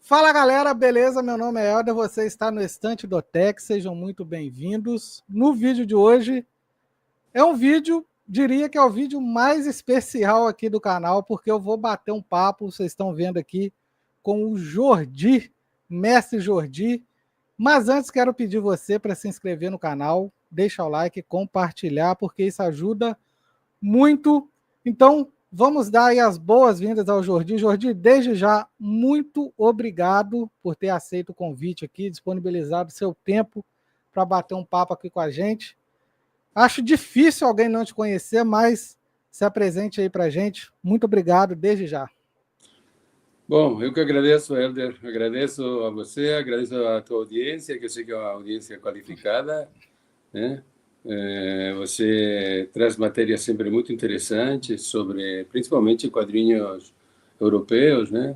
Fala galera, beleza? Meu nome é Helder, você está no Estante do Tech, sejam muito bem-vindos. No vídeo de hoje, é um vídeo, diria que é o vídeo mais especial aqui do canal, porque eu vou bater um papo, vocês estão vendo aqui, com o Jordi, mestre Jordi. Mas antes quero pedir você para se inscrever no canal, deixar o like, compartilhar, porque isso ajuda muito. Então, vamos dar aí as boas-vindas ao Jordi. Jordi, desde já, muito obrigado por ter aceito o convite aqui, disponibilizado seu tempo para bater um papo aqui com a gente. Acho difícil alguém não te conhecer, mas se apresente aí para a gente. Muito obrigado desde já. Bom, eu que agradeço, Helder. Agradeço a você, agradeço a tua audiência, que eu sei que é uma audiência qualificada, né? Você traz matérias sempre muito interessantes sobre, principalmente, quadrinhos europeus, né?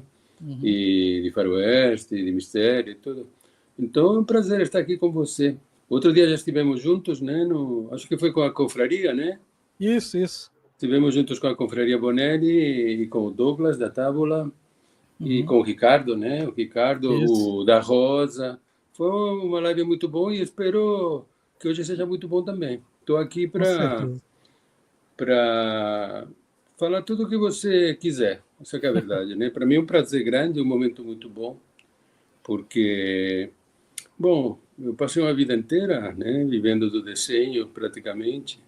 E de faroeste, de mistério e tudo. Então, é um prazer estar aqui com você. Outro dia já estivemos juntos, né? Acho que foi com a confraria, né? Isso. Estivemos juntos com a confraria Bonelli e com o Douglas da Tábula. E com o Ricardo, né? O Ricardo, Isso. o da Rosa. Foi uma live muito boa e espero que hoje seja muito bom também. Estou aqui Com certeza. para falar tudo o que você quiser. Essa que é a verdade, né? Para mim é um prazer grande, um momento muito bom, porque, bom, eu passei uma vida inteira, né? Vivendo do desenho praticamente.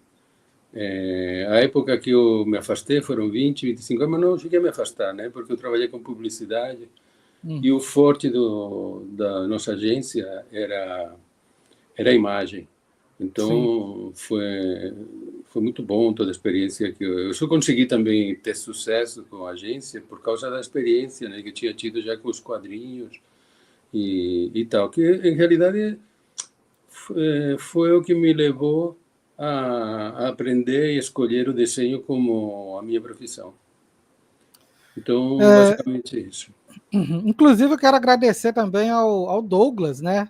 A época que eu me afastei foram 20, 25 anos, mas não cheguei a me afastar, né? Porque eu trabalhei com publicidade. E o forte da nossa agência era a imagem. Então, foi muito bom toda a experiência que eu só consegui também ter sucesso com a agência por causa da experiência, né, que eu tinha tido já com os quadrinhos e tal, que em realidade foi o que me levou a aprender e escolher o desenho como a minha profissão. Então, basicamente é isso. Inclusive, eu quero agradecer também ao Douglas, né?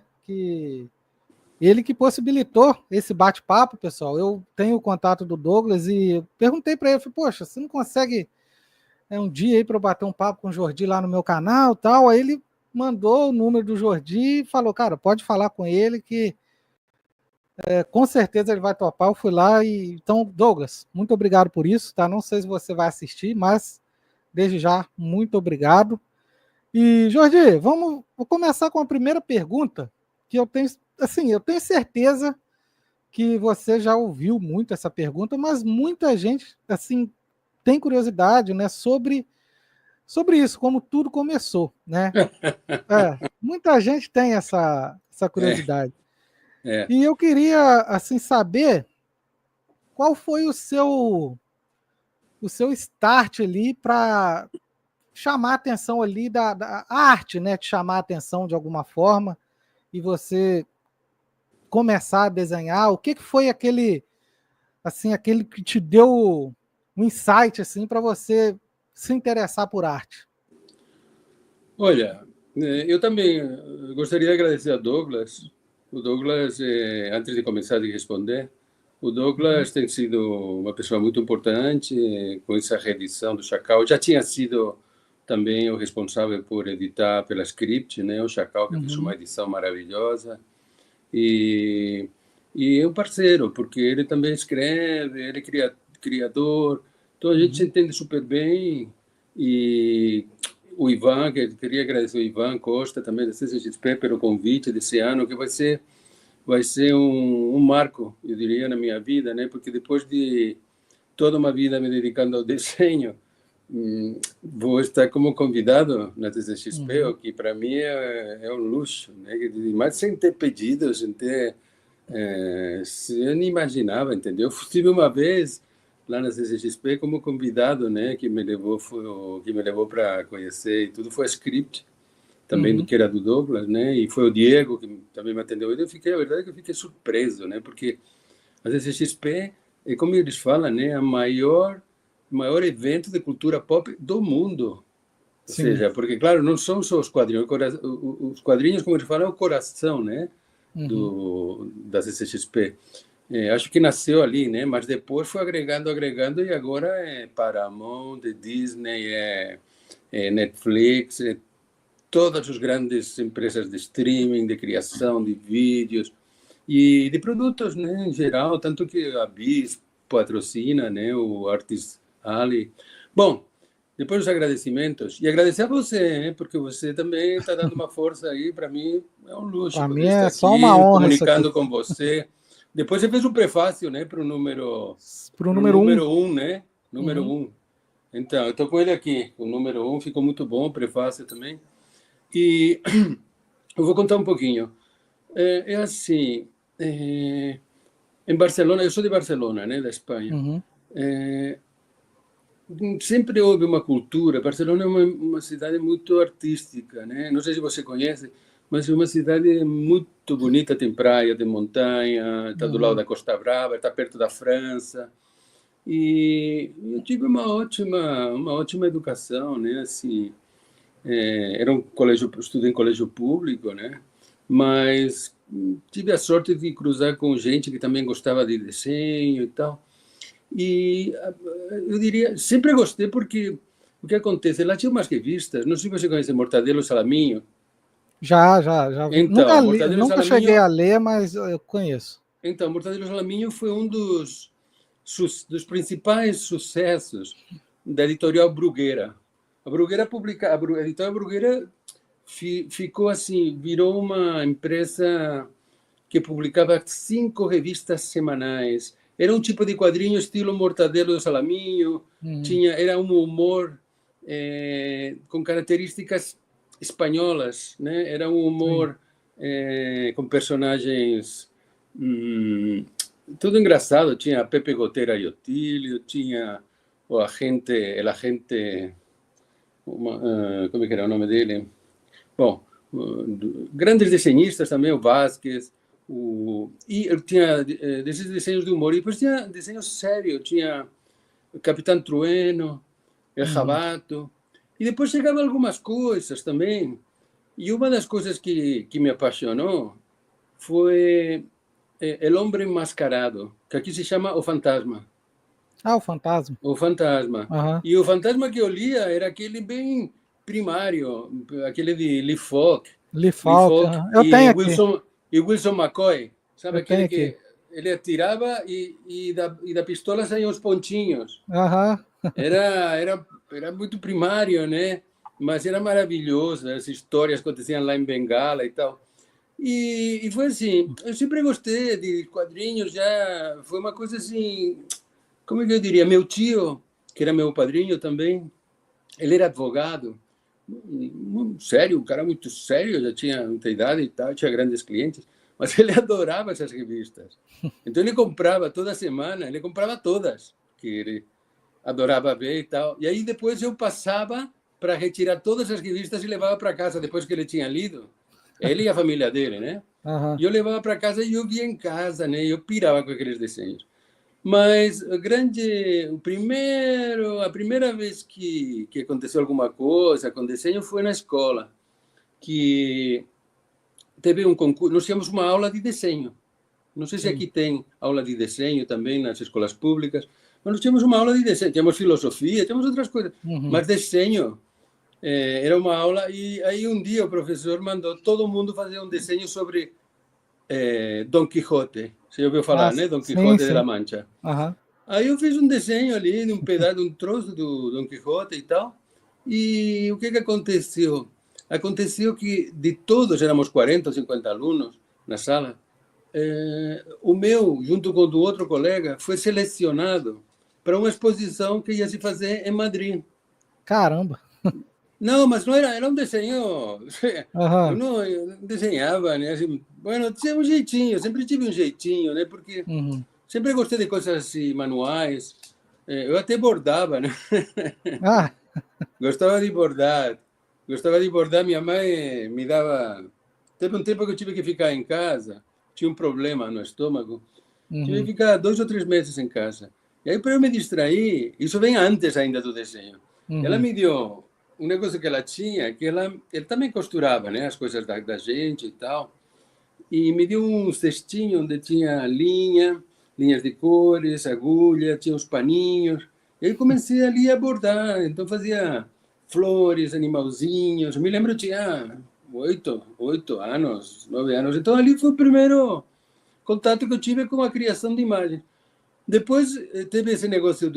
Ele que possibilitou esse bate-papo, pessoal. Eu tenho o contato do Douglas e perguntei para ele, falei, poxa, você não consegue um dia aí para eu bater um papo com o Jordi lá no meu canal, tal? Aí ele mandou o número do Jordi e falou, cara, pode falar com ele que com certeza ele vai topar. Eu fui lá e então, Douglas, muito obrigado por isso, tá? Não sei se você vai assistir, mas desde já muito obrigado. E Jordi, vou começar com a primeira pergunta que eu tenho, assim, eu tenho certeza que você já ouviu muito essa pergunta, mas muita gente assim tem curiosidade, né, sobre isso, como tudo começou, né? Muita gente tem essa É, curiosidade. é. E eu queria assim saber qual foi o seu start ali para chamar a atenção ali da arte, né? Te chamar a atenção de alguma forma e você começar a desenhar. O que foi aquele que te deu um insight assim para você se interessar por arte? Olha, eu também gostaria de agradecer a Douglas. O Douglas, antes de começar a responder, o Douglas tem sido uma pessoa muito importante com essa reedição do Chacal. Já tinha sido também o responsável por editar pela Script, né? O Chacal, que fez uma edição maravilhosa. E, e é um parceiro, porque ele também escreve, ele é criador, então a gente se entende super bem. E o Ivan, que eu queria agradecer o Ivan Costa também da CCXP pelo convite desse ano, que vai ser um marco, eu diria, na minha vida, né? Porque depois de toda uma vida me dedicando ao desenho, vou estar como convidado na CCXP, o que para mim é um luxo, né? Mas sem ter pedido, sem ter... eu nem imaginava, entendeu? Estive uma vez lá na CCXP como convidado, né? Que me levou para conhecer e tudo foi a Script, também do que era do Douglas, né? E foi o Diego que também me atendeu. A verdade é que eu fiquei surpreso, né? Porque a CCXP é, como eles falam, né? A maior evento de cultura pop do mundo. Ou Sim. seja, porque, claro, não são só os quadrinhos. Os quadrinhos, como eles falam, é o coração, né? Da CCXP. Acho que nasceu ali, né? Mas depois foi agregando, e agora é Paramount, é Disney, é Netflix, todas as grandes empresas de streaming, de criação de vídeos e de produtos, né, em geral, tanto que a Bis patrocina, né, o Artist Alley. Bom, depois os agradecimentos. E agradecer a você, né, porque você também está dando uma força aí. Para mim é um luxo Para mim poder estar é só aqui, uma honra isso comunicando aqui. com você. Depois você fez um prefácio, né, para o número número 1, né? Número 1. Então, eu estou com ele aqui, o número 1, ficou muito bom, o prefácio também. E eu vou contar um pouquinho. É assim, em Barcelona, eu sou de Barcelona, né, da Espanha. Sempre houve uma cultura. Barcelona é uma cidade muito artística, né? Não sei se você conhece, mas é uma cidade muito bonita. Tem praia, tem montanha, está do lado da Costa Brava, está perto da França. E eu tive uma ótima educação, né? Assim, era um colégio, estudei em colégio público, né? Mas tive a sorte de cruzar com gente que também gostava de desenho e tal. E eu diria, sempre gostei porque o que acontece, lá tinha umas revistas, não sei se você conhece Mortadelo e Salaminho. Já vi. Então, Mortadelo e Nunca cheguei Salaminho, a ler, mas eu conheço. então, Mortadelo e Salaminho foi um dos principais sucessos da editorial Bruguera. A Bruguera a editorial Bruguera ficou assim, virou uma empresa que publicava 5 revistas semanais. Era um tipo de quadrinho estilo Mortadelo e Salaminho, era um humor com características espanholas, né? Era um humor com personagens tudo engraçado. Tinha Pepe Gotera e Otílio, tinha o agente, como é que era o nome dele? Bom, grandes desenhistas também, o Vázquez, e eu tinha desses desenhos de humor, e depois tinha desenhos sérios, tinha o Capitão Trueno, El Jabato, e depois chegavam algumas coisas também, e uma das coisas que me apaixonou foi El Hombre Enmascarado, que aqui se chama O Fantasma. Ah, o Fantasma. O Fantasma. E o Fantasma que eu lia era aquele bem primário, aquele de Lee Falk. Lee Falk. Eu tenho aqui. Wilson McCoy. Sabe Eu aquele tenho que ele atirava e da pistola saíam os pontinhos. Era muito primário, né? Mas era maravilhoso. As histórias aconteciam lá em Bengala e tal. E foi assim, eu sempre gostei de quadrinhos, já foi uma coisa assim, como é que eu diria? Meu tio, que era meu padrinho também, ele era advogado, sério, um cara muito sério, já tinha muita idade e tal, tinha grandes clientes, mas ele adorava essas revistas. Então ele comprava toda semana, ele comprava todas, que ele adorava ver e tal. E aí depois eu passava para retirar todas as revistas e levava para casa depois que ele tinha lido. Ele e a família dele, né? E eu levava para casa e eu via em casa, né? Eu pirava com aqueles desenhos. Mas a primeira vez que aconteceu alguma coisa com desenho foi na escola, que teve um concurso, nós tínhamos uma aula de desenho. Não sei se aqui tem aula de desenho também nas escolas públicas, mas nós tínhamos uma aula de desenho, tínhamos filosofia, tínhamos outras coisas, mas desenho era uma aula. E aí um dia o professor mandou todo mundo fazer um desenho sobre Don Quixote. Você já ouviu falar, né? Don Quixote de la Mancha. Aí eu fiz um desenho ali, de um pedaço, um troço do Don Quixote e tal. E o que aconteceu? Aconteceu que de todos, éramos 40 ou 50 alunos na sala, o meu, junto com o do outro colega, foi selecionado para uma exposição que ia se fazer em Madrid. Caramba! Não, mas não era um desenho. Eu não desenhava, né? Assim, bueno, tinha um jeitinho, sempre tive um jeitinho, né? Porque sempre gostei de coisas assim, manuais. Eu até bordava, né? Gostava de bordar. Minha mãe me dava. Teve um tempo que eu tive que ficar em casa, tinha um problema no estômago. Tive que ficar 2 ou 3 meses em casa. E aí, para eu me distrair, isso vem antes ainda do desenho. Ela me deu um negócio que ela tinha, que ela também costurava, né, as coisas da gente e tal. E me deu um cestinho onde tinha linhas de cores, agulha, tinha os paninhos. E aí comecei ali a bordar. Então fazia flores, animalzinhos. Eu me lembro, eu tinha 8 anos, 9 anos. Então, ali foi o primeiro contato que eu tive com a criação de imagem. Depois, teve esse negócio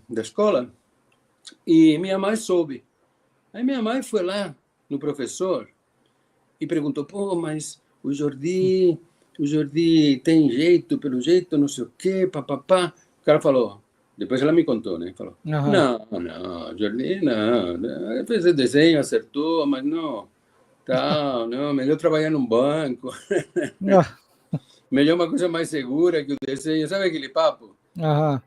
da escola e minha mãe soube. Aí minha mãe foi lá no professor e perguntou, pô, mas o Jordi tem jeito, pelo jeito, não sei o quê, papapá. O cara falou, depois ela me contou, né? Falou, Aham. não, Jordi, não, fez o desenho, acertou, mas não, tal, não, melhor trabalhar num banco, Ah, melhor uma coisa mais segura que o desenho, sabe aquele papo? aham.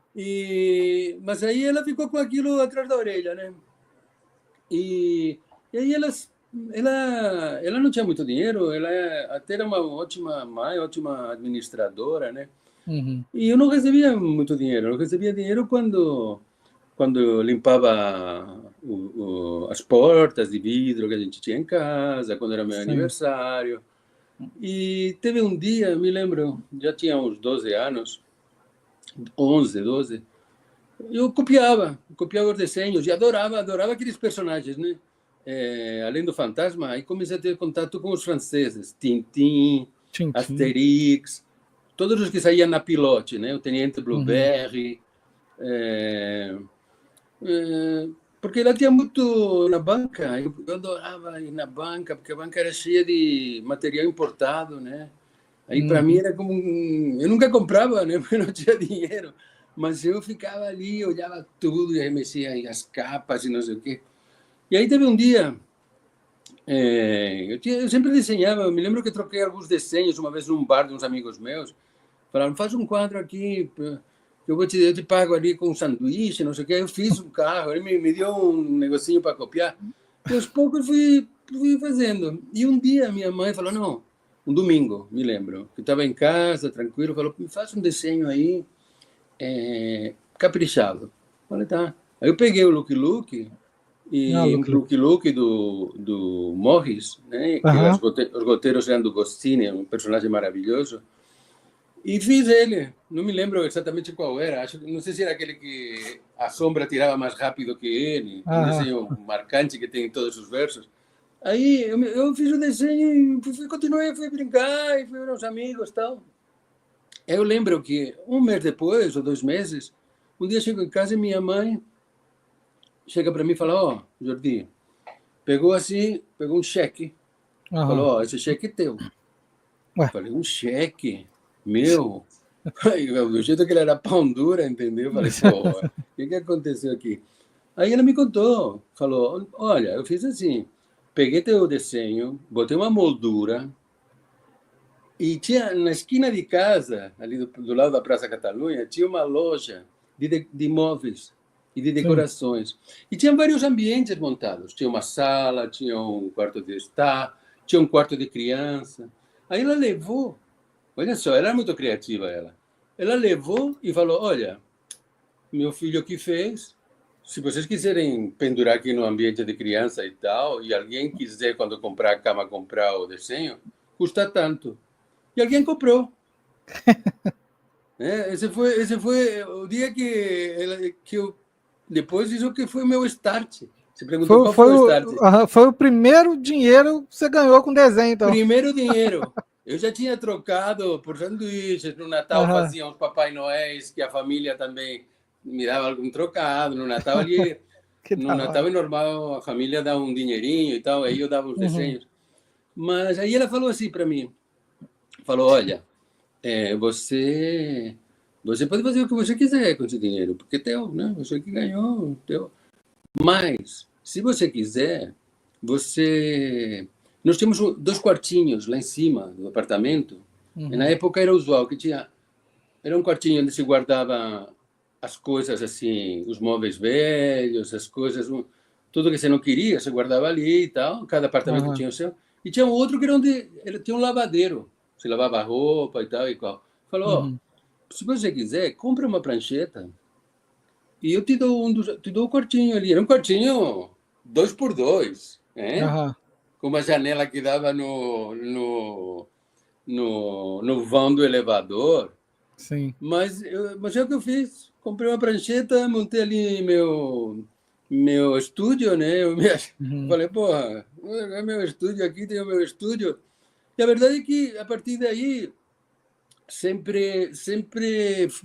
Mas aí ela ficou com aquilo atrás da orelha, né? E aí ela não tinha muito dinheiro, ela até era uma ótima mãe, ótima administradora, né? Uhum. E eu não recebia muito dinheiro, eu recebia dinheiro quando eu limpava as portas de vidro que a gente tinha em casa, quando era meu Sim. aniversário. E teve um dia, me lembro, já tinha uns 12 anos, 11, 12, eu copiava os desenhos e adorava aqueles personagens, né? Além do fantasma, aí comecei a ter contato com os franceses, Tintin, Tintim. Asterix, todos os que saíam na Pilote, né? O Tenente Uhum. Blueberry, é, porque ela tinha muito na banca, eu adorava ir na banca, porque a banca era cheia de material importado, né? Aí para mim Uhum. era como eu nunca comprava, né? Porque não tinha dinheiro, mas eu ficava ali, olhava tudo e aí mexia as capas e não sei o quê. E aí teve um dia, eu sempre desenhava, eu me lembro que troquei alguns desenhos uma vez num bar de uns amigos meus, falaram, faz um quadro aqui, que eu te pago ali com um sanduíche, não sei o quê. Eu fiz um carro, ele me deu um negocinho para copiar, e aos poucos fui fazendo. E um dia minha mãe falou, não, um domingo, me lembro, que estava em casa, tranquilo, falou, me faz um desenho aí, caprichado. Falei, tá. Aí eu peguei o Lucky Luke, Ah, e um Luke. Lucky Luke do Morris, né, que Aham. os roteiros eram do Goscinny, um personagem maravilhoso, e fiz ele. Não me lembro exatamente qual era. Não sei se era aquele que a sombra tirava mais rápido que ele. É um Aham. desenho marcante que tem em todos os versos. Aí eu fiz o desenho e continuei, fui brincar e fui ver os amigos e tal. Eu lembro que um mês depois, ou 2 meses, um dia chego em casa e minha mãe chega para mim e fala, ó, oh, Jordi, pegou um cheque. Falou, Aham. ó, oh, esse cheque é teu. Ué. Falei, um cheque? Meu? Aí, do jeito que ele era pão dura, entendeu? Eu falei, pô, o que aconteceu aqui? Aí ela me contou, falou, olha, eu fiz assim, peguei teu desenho, botei uma moldura e tinha na esquina de casa, ali do lado da Praça Catalunha, tinha uma loja de móveis e de Sim. decorações. E tinha vários ambientes montados. Tinha uma sala, tinha um quarto de estar, tinha um quarto de criança. Aí ela levou, olha só, ela era muito criativa, ela. Ela levou e falou, olha, meu filho que fez. Se vocês quiserem pendurar aqui no ambiente de criança e tal, e alguém quiser, quando comprar a cama, comprar o desenho, custa tanto. E alguém comprou. Né? Esse foi o dia que eu. Depois, isso que foi o meu start. Você perguntou Foi, qual foi, foi o start. o, aham, foi o primeiro dinheiro que você ganhou com desenho, então. Primeiro dinheiro. Eu já tinha trocado por sanduíches. No Natal Aham. fazia uns Papai Noéis, que a família também me dava algum trocado. No Natal ali, Que no da Natal hora. é normal a família dar um dinheirinho e tal, aí eu dava os Uhum. desenhos. Mas aí ela falou assim para mim, falou, olha, você pode fazer o que você quiser com esse dinheiro, porque é teu, né? Você que ganhou, teu. Mas, se você quiser, você... Nós temos 2 quartinhos lá em cima do apartamento. E na Uhum. época era usual que tinha... Era um quartinho onde se guardava as coisas assim, os móveis velhos, as coisas... Tudo que você não queria, você guardava ali e tal. Cada apartamento Aham. tinha o seu. E tinha um outro que era onde tinha um lavadeiro. Você lavava a roupa e tal e qual. Falou, ó, Uhum. se você quiser, compre uma prancheta e eu te dou um quartinho ali. Era um quartinho 2 por 2, né? Aham. Com uma janela que dava no vão do elevador. Sim. Mas é o que eu fiz. Comprei uma prancheta, montei ali meu estúdio, né? Eu Uhum. falei, porra, é meu estúdio aqui, tem o meu estúdio. E a verdade é que, a partir daí, sempre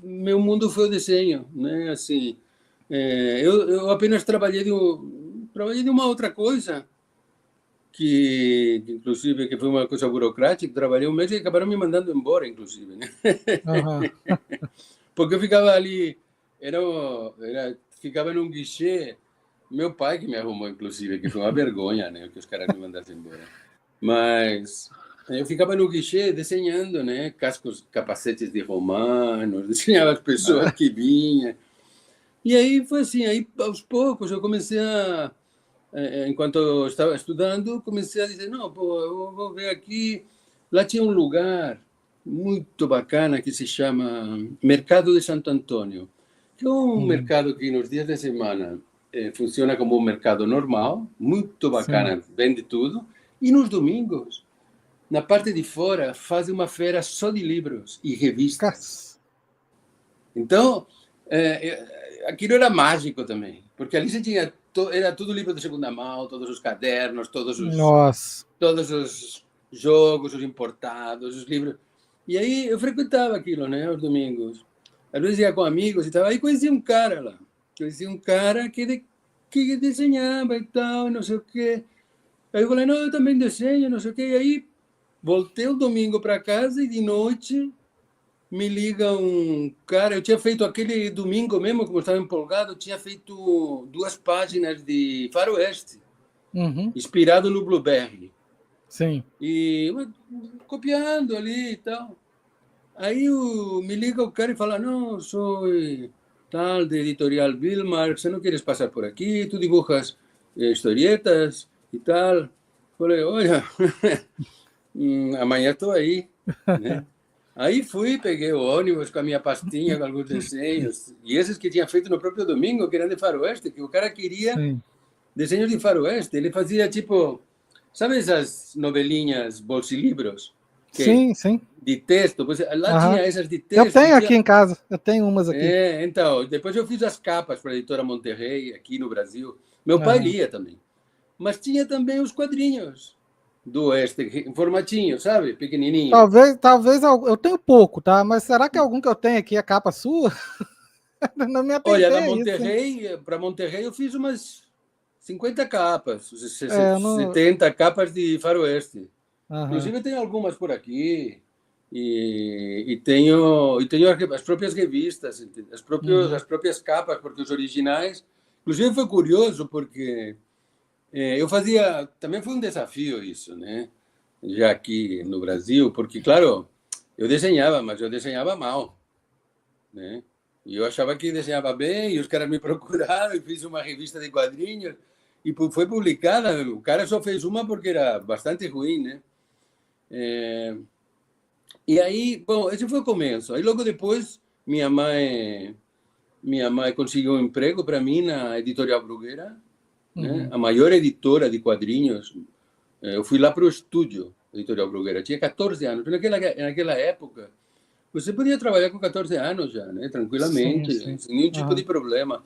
meu mundo foi o desenho, né? Assim, eu apenas trabalhei de uma outra coisa, que inclusive que foi uma coisa burocrática, trabalhei um mês e acabaram me mandando embora, inclusive, né? Aham. Porque eu ficava ali, ficava num guichê, meu pai que me arrumou, inclusive, que foi uma vergonha, né, que os caras me mandassem embora. Mas eu ficava no guichê desenhando, né, cascos, capacetes de romanos, desenhava as pessoas que vinham. E aí foi assim, aí aos poucos eu comecei enquanto eu estava estudando, comecei a dizer, não, pô, eu vou ver aqui. Lá tinha um lugar muito bacana que se chama Mercado de Santo Antônio, que é um Uhum. mercado que nos dias de semana funciona como um mercado normal, muito Sim. bacana, vende tudo, e nos domingos, na parte de fora, faz uma feira só de livros e revistas. Cas- Então, aquilo era mágico também, porque ali você tinha, era tudo livro de segunda mão, todos os cadernos, Nossa. todos os jogos, os importados, os livros. E aí eu frequentava aquilo, né, aos domingos. Às vezes ia com amigos e tal. Aí conheci um cara lá. Conheci um cara que desenhava e tal, não sei o quê. Aí eu falei, não, eu também desenho, não sei o quê. E aí voltei o domingo para casa e de noite me liga um cara. Eu tinha feito aquele domingo mesmo, como eu estava empolgado, eu tinha feito 2 páginas de faroeste, Uhum. inspirado no Blueberry. Sim. E copiando ali e tal. Aí me liga o cara e fala, não, sou tal de Editorial Vilmar, você não queres passar por aqui? Tu dibujas historietas e tal. Falei, olha, amanhã estou aí, né? Aí fui, peguei o ônibus com a minha pastinha, com alguns desenhos, e esses que tinha feito no próprio domingo, que eram de faroeste, que o cara queria Sim. desenhos de faroeste. Ele fazia tipo, sabe essas novelinhas bolsilibros? Que Sim, sim. de texto, pois lá Aham. tinha essas de Eu texto e tenho aqui tinha. em casa. Eu tenho umas aqui. Então, depois eu fiz as capas para a editora Monterrey, aqui no Brasil. Meu pai Aham. lia também. Mas tinha também os quadrinhos do Oeste, em formatinho, sabe? Pequenininho. Talvez eu tenho pouco, tá? Mas será que algum que eu tenho aqui é capa sua? Não me Olha, atentei na a isso, hein? Monterrey, para Monterrey eu fiz umas 50 capas, Eu não. 70 capas de faroeste. Aham. Inclusive tenho algumas por aqui e tenho as próprias revistas, Uhum. as próprias capas, porque os originais. Inclusive foi curioso porque eu fazia, também foi um desafio isso, né? Já aqui no Brasil, porque claro, eu desenhava, mas eu desenhava mal, né? E eu achava que desenhava bem, e os caras me procuraram e fiz uma revista de quadrinhos e foi publicada. O cara só fez uma porque era bastante ruim, né? É, e aí, bom, esse foi o começo. Aí logo depois, minha mãe conseguiu um emprego para mim na Editorial Bruguera, né? Uhum. A maior editora de quadrinhos. Eu fui lá para o estúdio Editorial Bruguera. Tinha 14 anos. Naquela época, você podia trabalhar com 14 anos já, né? Sim, Tranquilamente, sim. sem nenhum tipo de Aham. problema.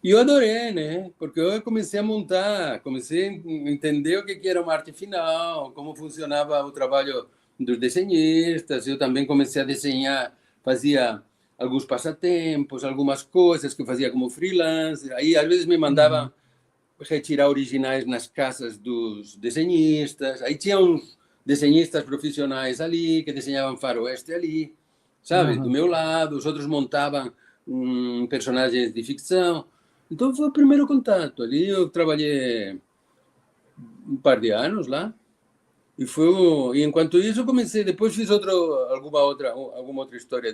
E eu adorei, né? Porque eu comecei a montar, comecei a entender o que era uma arte final, como funcionava o trabalho dos desenhistas. Eu também comecei a desenhar, fazia alguns passatempos, algumas coisas que eu fazia como freelancer. Aí, às vezes, me Uhum. mandavam retirar originais nas casas dos desenhistas. Aí tinha uns desenhistas profissionais ali, que desenhavam faroeste ali, sabe? Do Aham. meu lado, os outros montavam personagens de ficção. Então foi o primeiro contato. Ali eu trabalhei um par de anos lá. E enquanto isso eu comecei, depois fiz alguma outra história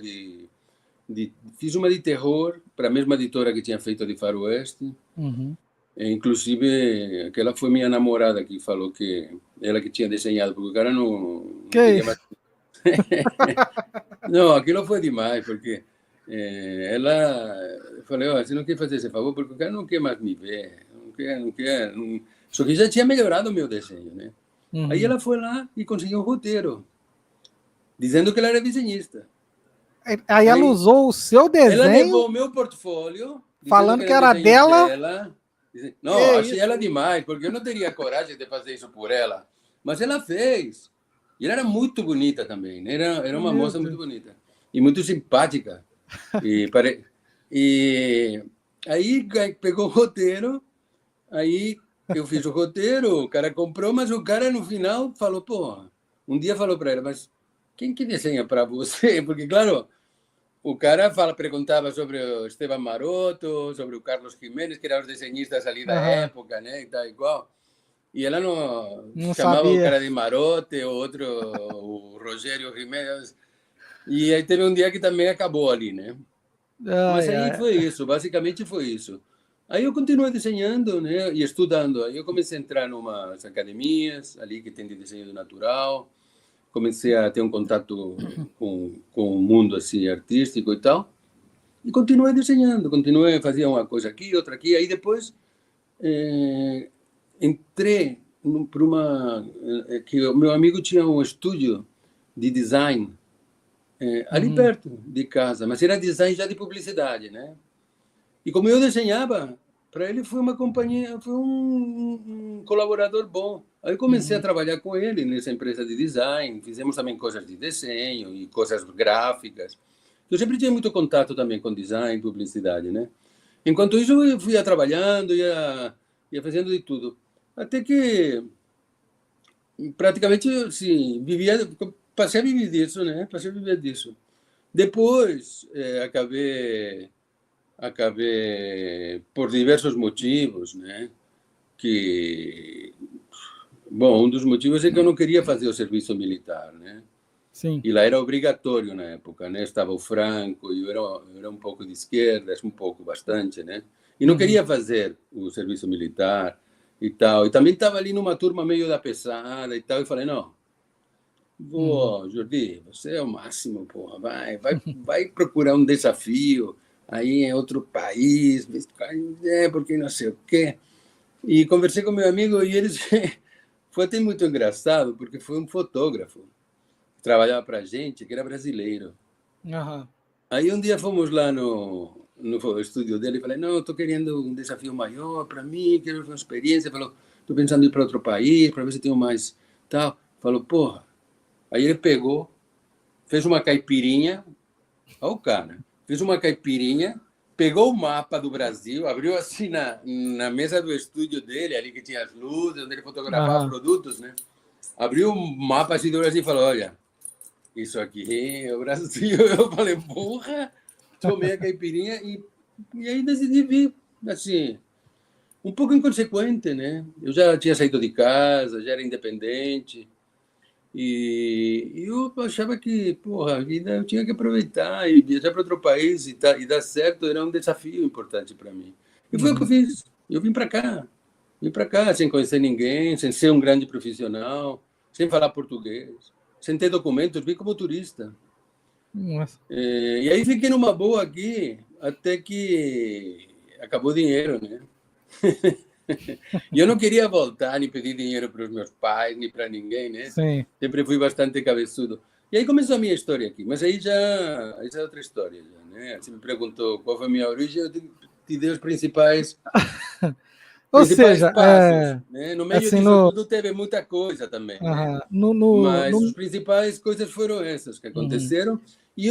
fiz uma de terror para a mesma editora que tinha feito a de faroeste. Uhum. Inclusive, aquela foi minha namorada que falou que ela que tinha desenhado, porque o cara não Que queria mais. isso? Não, aquilo foi demais, porque ela. Eu falei, ó, você não quer fazer esse favor, porque o cara não quer mais me ver, não quer, não quer. Só que já tinha melhorado o meu desenho, né? Aí Uhum. ela foi lá e conseguiu um roteiro, dizendo que ela era desenhista. Aí ela Aí usou o seu ela desenho, levou o meu portfólio, dizendo falando que que eram era desenhos dela. dela. Não, Que achei isso? ela demais, porque eu não teria coragem de fazer isso por ela. Mas ela fez. E ela era muito bonita também, né? Era uma Meu moça muito Deus. bonita. E muito simpática. E, e aí pegou o roteiro, aí eu fiz o roteiro, o cara comprou, mas o cara no final falou, pô, um dia falou para ela, mas quem que desenha para você? Porque, claro, o cara perguntava sobre o Esteban Maroto, sobre o Carlos Jiménez, que eram os desenhistas ali da Aham. época, né? E tal, igual. E ela não Não chamava o sabia. cara de Marote, o outro, o Rogério Jiménez. E aí teve um dia que também acabou ali, né? Mas Ai, aí ai. foi isso, basicamente foi isso. Aí eu continuei desenhando, né, e estudando. Aí eu comecei a entrar em umas academias ali que tem de desenho natural. Comecei a ter um contato com o mundo assim artístico e tal. E continuei desenhando, continuei, fazia uma coisa aqui, outra aqui. Aí depois entrei para uma que o meu amigo tinha um estúdio de design ali Uhum. perto de casa, mas era design já de publicidade, né? E como eu desenhava, para ele foi uma companhia, foi um colaborador bom. Aí eu comecei a Uhum. trabalhar com ele nessa empresa de design, fizemos também coisas de desenho e coisas gráficas. Eu sempre tinha muito contato também com design, publicidade, né? Enquanto isso, eu fui trabalhando, ia fazendo de tudo. Até que praticamente, assim, vivia, passei a viver disso, né? Passei a viver disso. Depois, acabei por diversos motivos, né? Que, bom, um dos motivos é que eu não queria fazer o serviço militar, né? Sim. E lá era obrigatório na época, né? Estava o Franco, e eu era um pouco de esquerda, um pouco, bastante, né? E não Uhum. queria fazer o serviço militar e tal. E também estava ali numa turma meio da pesada e tal. E falei, não, Uhum. vou, Jordi, você é o máximo, porra. Vai procurar um desafio aí em outro país, porque não sei o quê. E conversei com meu amigo e eles... Foi até muito engraçado, porque foi um fotógrafo que trabalhava para a gente, que era brasileiro. Aham. Aí um dia fomos lá no estúdio dele e falei, não, estou querendo um desafio maior para mim, quero uma experiência. Falou, estou pensando em ir para outro país, para ver se tenho mais tal. Falou, porra. Aí ele pegou, fez uma caipirinha, olha o cara, fez uma caipirinha, pegou o mapa do Brasil, abriu assim na mesa do estúdio dele, ali que tinha as luzes, onde ele fotografava Aham. produtos, né? Abriu o mapa assim do Brasil e falou, olha, isso aqui é o Brasil. Eu falei, porra, tomei a caipirinha e aí decidi vir, assim, um pouco inconsequente, né? Eu já tinha saído de casa, já era independente, e eu achava que, porra, a vida eu tinha que aproveitar e viajar para outro país e dar certo era um desafio importante para mim. E foi o que eu Uhum. fiz. Eu vim para cá sem conhecer ninguém, sem ser um grande profissional, sem falar português, sem ter documentos, vim como turista. Nossa. E aí fiquei numa boa aqui, até que acabou o dinheiro, né? E eu não queria voltar, nem pedir dinheiro para os meus pais, nem para ninguém, né? Sim. Sempre fui bastante cabeçudo. E aí começou a minha história aqui, mas aí já é outra história, já, né? Você me perguntou qual foi a minha origem, eu te dei os Ou principais seja, passos, né? No meio assim, disso tudo teve muita coisa também, né? aham, Mas as principais coisas foram essas que uhum. aconteceram. E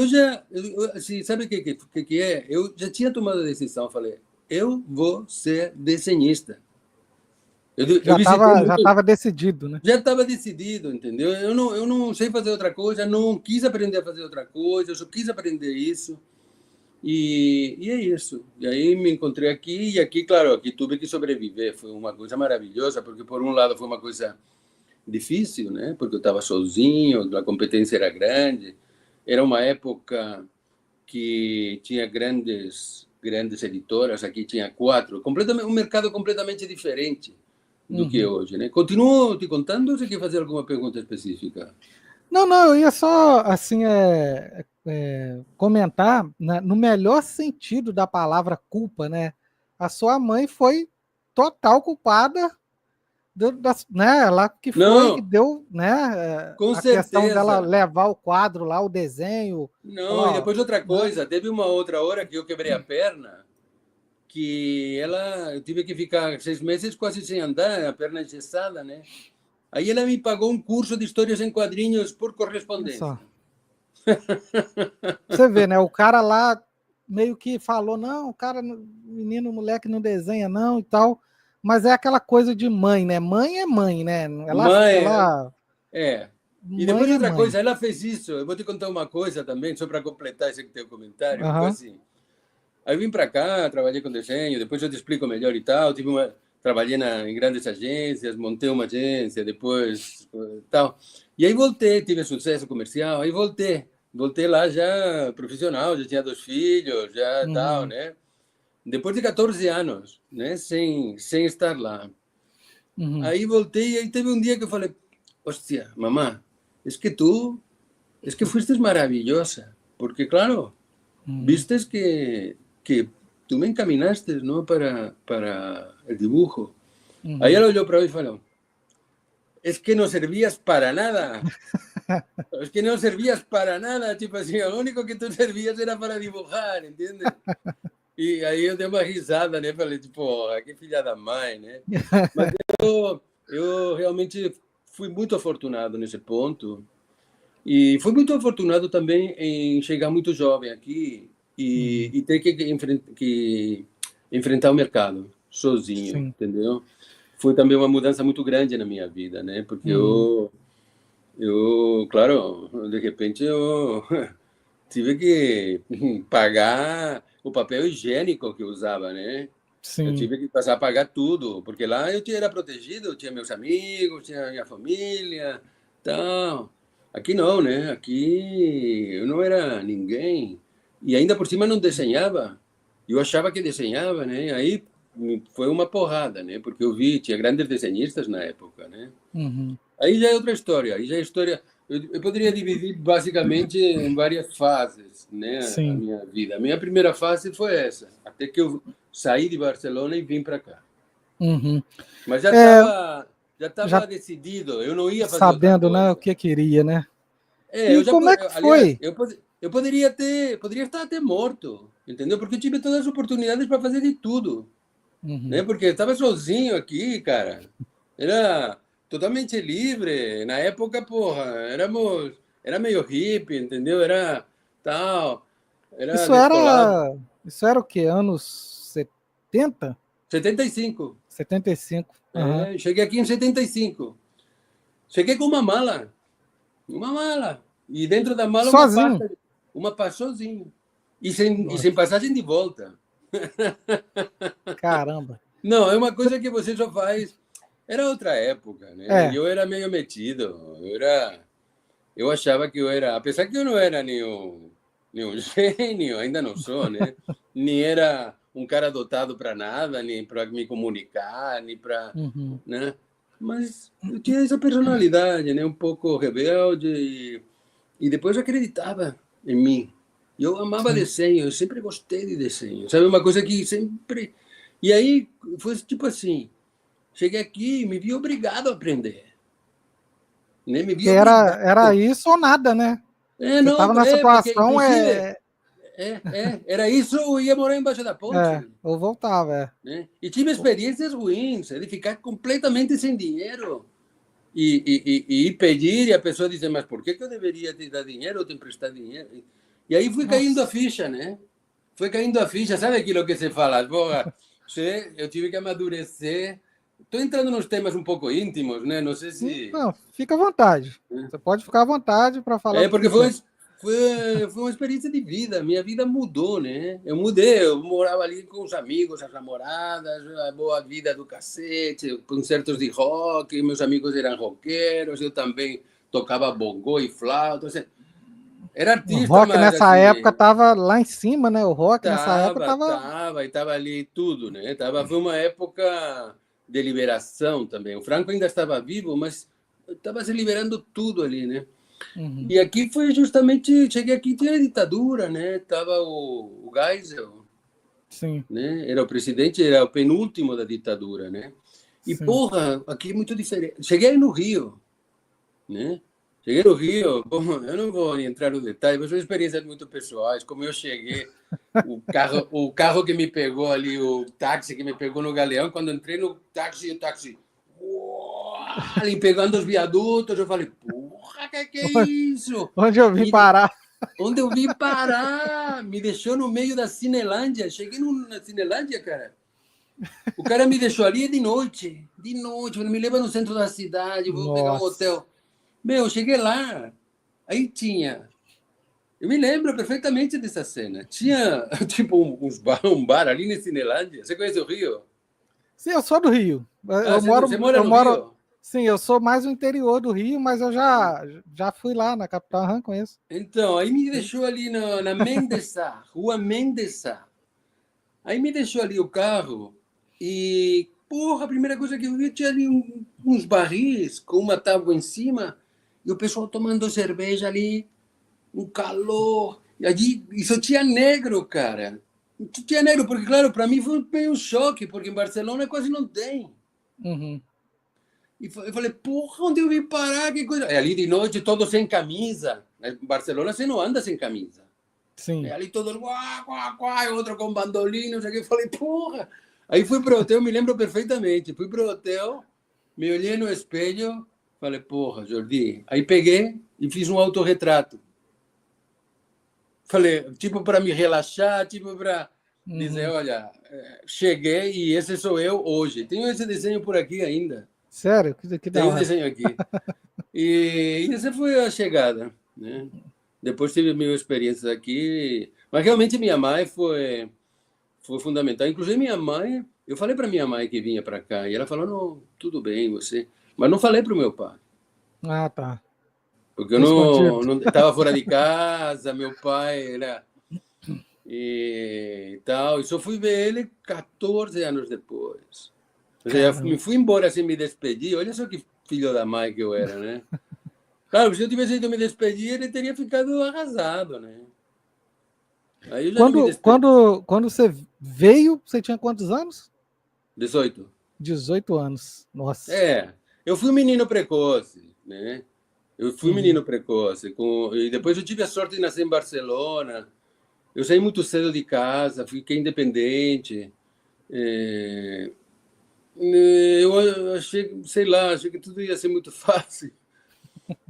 assim, sabe o que é? Eu já tinha tomado a decisão, falei, eu vou ser desenhista. Eu visitei Já muito, tava decidido, né? já estava decidido, entendeu? Eu não sei fazer outra coisa, não quis aprender a fazer outra coisa, eu só quis aprender isso. E é isso. E aí me encontrei aqui, e aqui, claro, aqui tive que sobreviver. Foi uma coisa maravilhosa, porque por um lado foi uma coisa difícil, né? Porque eu estava sozinho, a competência era grande. Era uma época que tinha grandes editoras, aqui tinha quatro, completamente um mercado completamente diferente do que é Uhum. hoje, né? Continuo te contando ou você quer fazer alguma pergunta específica? Não, não, eu ia só, assim, comentar, né, no melhor sentido da palavra culpa, né? A sua mãe foi total culpada né, ela que foi que Não, deu, né, com a questão dela certeza. levar o quadro lá, o desenho, Não, e falar, ó, depois outra né? coisa, teve uma outra hora que eu quebrei a perna, que eu tive que ficar 6 meses quase sem andar, a perna engessada, né? Aí ela me pagou um curso de histórias em quadrinhos por Olha correspondência. só. Você vê, né? O cara lá meio que falou, não, o cara, menino, moleque não desenha não e tal, mas é aquela coisa de mãe, né? Mãe é mãe, né? Mãe, é. E depois Mãe é outra mãe. coisa, ela fez isso. Eu vou te contar uma coisa também, só para completar esse teu comentário. Foi Aham. assim. Aí eu vim para cá, trabalhei com desenho, depois eu te explico melhor e tal. Trabalhei em grandes agências, montei uma agência, depois tal. E aí voltei, tive sucesso comercial, aí voltei. Voltei lá já profissional, já tinha 2 filhos, já tal, Uhum. né? Depois de 14 anos, né? Sem estar lá. Uhum. Aí voltei, e aí teve um dia que eu falei, hostia, mamá, es que fuiste maravillosa, porque claro, Uhum. vistes que tú me encaminaste, ¿no? Para el dibujo. Aí Uhum. ela olhou para mim e falou, es que no servías para nada. Es que no servías para nada, tipo assim, lo único que tú servías era para dibujar, ¿entiendes? E aí eu dei uma risada, né? Falei, tipo, que filha da mãe, né? Mas eu realmente fui muito afortunado nesse ponto. E fui muito afortunado também em chegar muito jovem aqui Uhum. e ter que enfrentar o mercado sozinho, Sim. entendeu? Foi também uma mudança muito grande na minha vida, né? Porque Uhum. claro, de repente eu tive que pagar o papel higiênico que eu usava, né? Eu Sim. tive que passar a pagar tudo, porque lá era protegido, eu tinha meus amigos, tinha minha família, tal. Aqui não, né? Aqui eu não era ninguém. E ainda por cima não desenhava. Eu achava que desenhava, né? Aí foi uma porrada, né? Porque eu vi, tinha grandes desenhistas na época, né? Uhum. Aí já é outra história. Aí já é história. Eu poderia dividir basicamente em várias fases, né? A Sim. minha vida. A minha primeira fase foi essa, até que eu saí de Barcelona e vim para cá. Uhum. Mas É, já estava já decidido. Eu não ia fazer outra sabendo, né, o coisa. que queria, né? É, E como é que aliás, foi? eu poderia estar até morto, entendeu? Porque eu tive todas as oportunidades para fazer de tudo, né? Uhum. Porque eu estava sozinho aqui, cara. Era totalmente livre. Na época, porra, era meio hippie, entendeu? Era tal, era Isso descolado. era, isso era o quê? Anos 70? 75. 75. Aham. Cheguei aqui em 75. Cheguei com uma mala. Uma mala. E dentro da mala Sozinho. uma pasta sozinho. E sem Nossa, passagem de volta. caramba. Não, é uma coisa que você só faz. Era outra época, né? E É. eu era meio metido. Eu achava que eu era, apesar que eu não era nenhum gênio, ainda não sou, né? Nem era um cara dotado para nada, nem para me comunicar, nem para, Uhum. né? Mas eu tinha essa personalidade, né? Um pouco rebelde e depois acreditava em mim. Eu amava Sim. desenho, eu sempre gostei de desenho. Sabe uma coisa que sempre. E aí foi tipo assim: cheguei aqui e me vi obrigado a aprender. Né? Me vi Que era obrigado. isso ou nada, né? Você Não, estava na porque situação, inclusive era isso ou ia morar embaixo da ponte. ou voltava, Né? E tive experiências ruins, de ficar completamente sem dinheiro e ir pedir e a pessoa dizer, mas por que eu deveria te dar dinheiro ou te emprestar dinheiro? E aí fui caindo a Nossa. ficha, né? Foi caindo a ficha, sabe aquilo que se fala? Porra, eu tive que amadurecer. Estou entrando nos temas um pouco íntimos, né? Não sei se... Não, fica à vontade. Você pode ficar à vontade para falar o É, que porque quiser. foi uma experiência de vida. Minha vida mudou, né? Eu mudei. Eu morava ali com os amigos, as namoradas, a boa vida do cacete, concertos de rock. Meus amigos eram roqueiros. Eu também tocava bongô e flauta. Ou seja, era O artista, rock mas nessa época assim, tava lá em cima, né? O rock nessa época tava. e tava ali tudo, né? Foi uma época de liberação também. O Franco ainda estava vivo, mas estava se liberando tudo ali, né? Uhum. E aqui foi justamente, cheguei aqui, tinha a ditadura, né? Tava o Geisel, Sim, né? Era o presidente, era o penúltimo da ditadura, né? E sim. porra, aqui é muito diferente. Cheguei no Rio, né? Cheguei no Rio, bom, eu não vou entrar no detalhe, mas são experiências muito pessoais. Como eu cheguei, o carro que me pegou ali, o táxi que me pegou no Galeão, quando entrei no táxi, o táxi ali pegando os viadutos, eu falei, porra, que é isso? Onde eu vim parar? Onde eu vim parar? Me deixou no meio da Cinelândia. Cheguei na Cinelândia, cara. O cara me deixou ali de noite. De noite. Me leva no centro da cidade, vou pegar um hotel. Meu, eu cheguei lá. Aí tinha... Eu me lembro perfeitamente dessa cena. Tinha, tipo, um bar ali na Cinelândia. Você conhece o Rio? Sim, eu sou do Rio. Você mora no Rio? Sim, eu sou mais o interior do Rio, mas eu já fui lá na capital, conheço. Então, aí me deixou ali na Mendesá, Rua Mendesá. Aí me deixou ali o carro e, porra, a primeira coisa que eu vi tinha ali uns barris com uma tábua em cima e o pessoal tomando cerveja ali, um calor. E ali, isso tinha negro, cara. Tinha negro, porque, claro, para mim foi meio um choque, porque em Barcelona quase não tem. Uhum. E eu falei, porra, onde eu vim parar? Que coisa. E ali de noite, todos sem camisa. Em Barcelona você não anda sem camisa. Sim. E ali todos, quá, quá, quá, outro com bandolim, não sei o que. Eu falei, porra. Aí fui pro hotel, me lembro perfeitamente. Fui pro hotel, me olhei no espelho, falei, porra, Jordi. Aí peguei e fiz um autorretrato. Falei, tipo para me relaxar, tipo para dizer, olha, cheguei e esse sou eu hoje. Tenho esse desenho por aqui ainda. Sério? Que da Tem um hora. desenho aqui. E essa foi a chegada, né? Depois tive mil experiências aqui, mas realmente minha mãe foi fundamental. Inclusive minha mãe, eu falei para minha mãe que vinha para cá e ela falou, não, tudo bem você, mas não falei para o meu pai. Ah, tá. Porque eu Escondido. não estava fora de casa, meu pai era e tal, e só fui ver ele 14 anos depois. Ou seja, me fui embora sem me despedir. Olha só que filho da mãe que eu era, né? Claro, se eu tivesse ido me despedir, ele teria ficado arrasado, né? Aí eu já não me despedi. Quando você veio, você tinha quantos anos? 18. 18 anos. Nossa. Eu fui um menino precoce, né? Eu fui um menino precoce. E depois eu tive a sorte de nascer em Barcelona. Eu saí muito cedo de casa, fiquei independente. Eu achei, sei lá, achei que tudo ia ser muito fácil.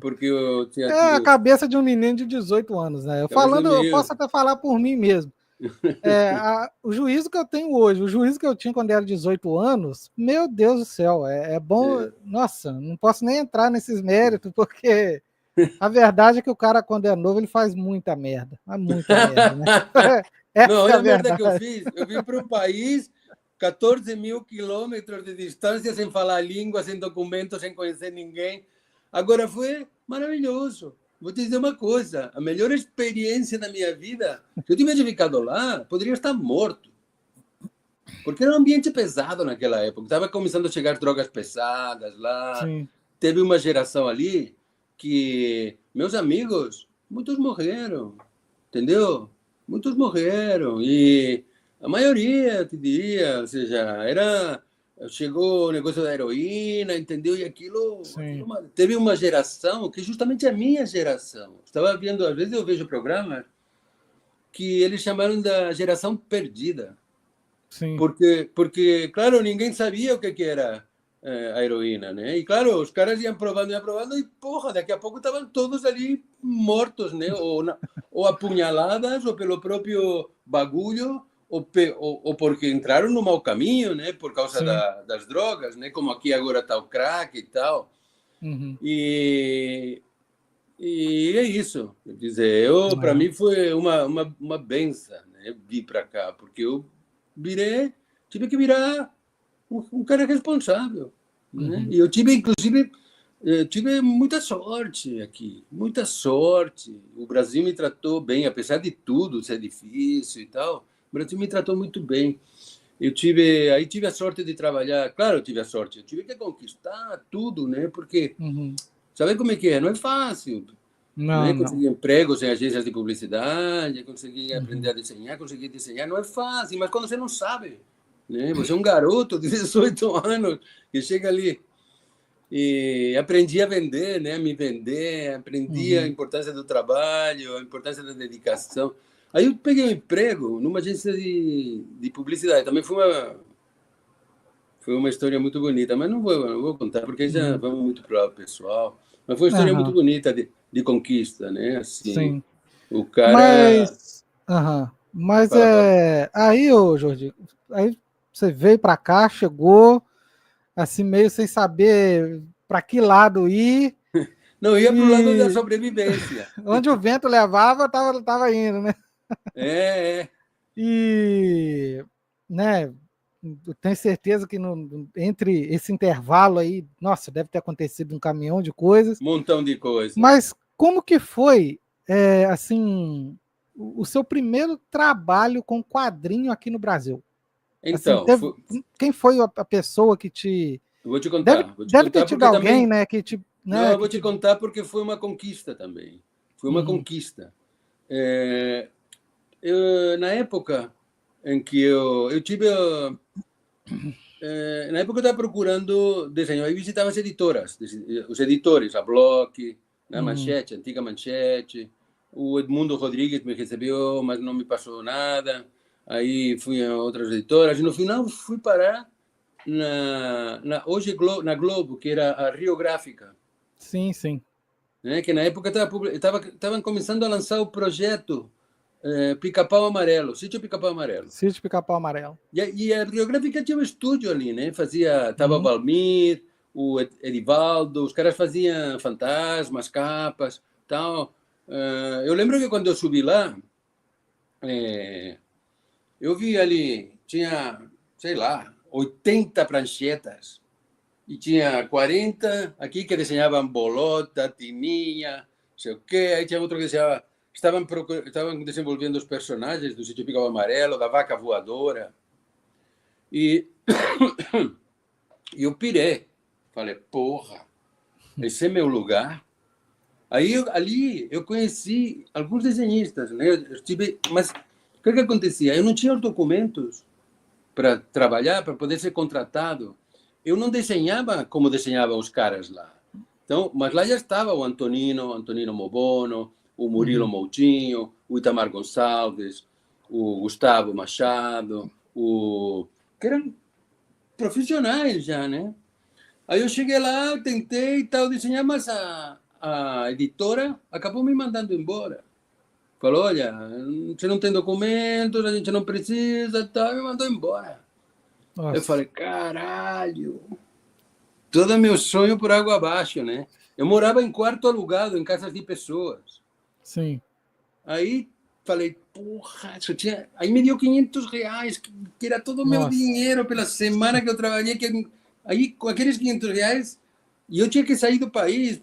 Porque eu tinha A tido... cabeça de um menino de 18 anos, né? Eu posso até falar por mim mesmo. O juízo que eu tenho hoje, o juízo que eu tinha quando era 18 anos, meu Deus do céu, é bom. Nossa, não posso nem entrar nesses méritos, porque a verdade é que o cara, quando é novo, ele faz muita merda. Muita merda, né? Não, Essa é olha a a merda que eu verdade. fiz. Eu vim para um país, 14 mil quilômetros de distância, sem falar língua, sem documento, sem conhecer ninguém. Agora foi maravilhoso. Vou te dizer uma coisa: a melhor experiência da minha vida, se eu tivesse ficado lá, poderia estar morto. Porque era um ambiente pesado naquela época. Estava começando a chegar drogas pesadas lá. Sim. Teve uma geração ali que meus amigos, muitos morreram, entendeu? Muitos morreram e a maioria, eu te diria, ou seja, chegou o negócio da heroína, entendeu? E aquilo teve uma geração que justamente a minha geração. Estava vendo, às vezes eu vejo programas que eles chamaram da geração perdida. Sim. Porque, claro, ninguém sabia o que era a heroína, né? E, claro, os caras iam provando e, porra, daqui a pouco estavam todos ali mortos, né? Ou apunhaladas, ou pelo próprio bagulho, ou porque entraram no mau caminho, né? Por causa das drogas, né? Como aqui agora está o crack e tal. Uhum. E é isso. Quer dizer, para mim foi uma benção, né? Vir para cá, porque eu tive que virar um cara responsável, né? E eu tive, inclusive, tive muita sorte aqui, muita sorte. O Brasil me tratou bem, apesar de tudo ser difícil e tal. O Brasil me tratou muito bem. Aí tive a sorte de trabalhar. Claro, eu tive a sorte. Eu tive que conquistar tudo, né? Porque sabe como é que é? Não é fácil. Não. Conseguir empregos em agências de publicidade, conseguir aprender a desenhar, conseguir desenhar, não é fácil, mas quando você não sabe, né? Você é um garoto de 18 anos que chega ali E aprendi a vender, né? A me vender, aprendi a Uhum. importância do trabalho, a importância da dedicação. Aí eu peguei um emprego numa agência de publicidade. Também foi uma história muito bonita, mas não vou contar, porque já Uhum. vamos muito para o lado pessoal. Mas foi uma história muito Aham. bonita de conquista, né? Assim, Sim. o cara... Mas, aham. Mas Fala, fala. aí, ô Jordi, aí você veio para cá, chegou, assim, meio sem saber para que lado ir, Não, ia para o lado da e sobrevivência. onde o vento levava, tava indo, né? É, é. E, né, eu tenho certeza que entre esse intervalo aí, nossa, deve ter acontecido um caminhão de coisas, Um montão de coisa. mas como que foi, assim, o seu primeiro trabalho com quadrinho aqui no Brasil? Assim, Então, quem foi a pessoa que te... vou te Deve, contar. Vou te deve ter contar tido porque alguém, também... né, Não, eu que vou te te... contar porque foi uma conquista também. Foi uma Uhum, conquista. É, na época em que eu tive... na época eu estava procurando desenho. Aí visitava as editoras, os editores, a Block, a uhum, Manchete, a antiga Manchete. O Edmundo Rodrigues me recebeu, mas não me passou nada. Aí fui a outras editoras e no final fui parar hoje na Globo, que era a Rio Gráfica, sim, sim. né? Que na época estavam começando a lançar o projeto Pica-Pau Amarelo, Sítio Pica-Pau Amarelo. Sítio Pica-Pau Amarelo. E a Rio Gráfica tinha um estúdio ali, né? Tava o Uhum, Valmir, o Edivaldo, os caras faziam fantasmas, capas, tal. Eu lembro que quando eu subi lá, eh, eu vi ali, tinha, sei lá, 80 pranchetas. E tinha 40 aqui que desenhavam bolota, tininha, não sei o quê. Aí tinha outro que desenhava. Estavam desenvolvendo os personagens do Sítio Pica-Pau Amarelo, da Vaca Voadora. E eu pirei. Falei, porra, esse é meu lugar. Aí ali eu conheci alguns desenhistas, né? Mas o que acontecia? Eu não tinha os documentos para trabalhar, para poder ser contratado. Eu não desenhava como desenhavam os caras lá. Então, mas lá já estava o Antonino Mobono, o Murilo uhum. Moutinho, o Itamar Gonçalves, o Gustavo Machado, que eram profissionais já, né? Aí eu cheguei lá, tentei e tal desenhar, mas a editora acabou me mandando embora. Falou, olha, você não tem documentos, a gente não precisa, tal, e me mandou embora. Eu Nossa, falei, caralho, todo meu sonho por água abaixo, né? Eu morava em quarto alugado, em casas de pessoas. sim. Aí falei, porra, isso tinha... Aí me deu R$ 500, que era todo o meu Nossa. dinheiro pela semana que eu trabalhei. Aí, com aqueles R$ 500, e eu tinha que sair do país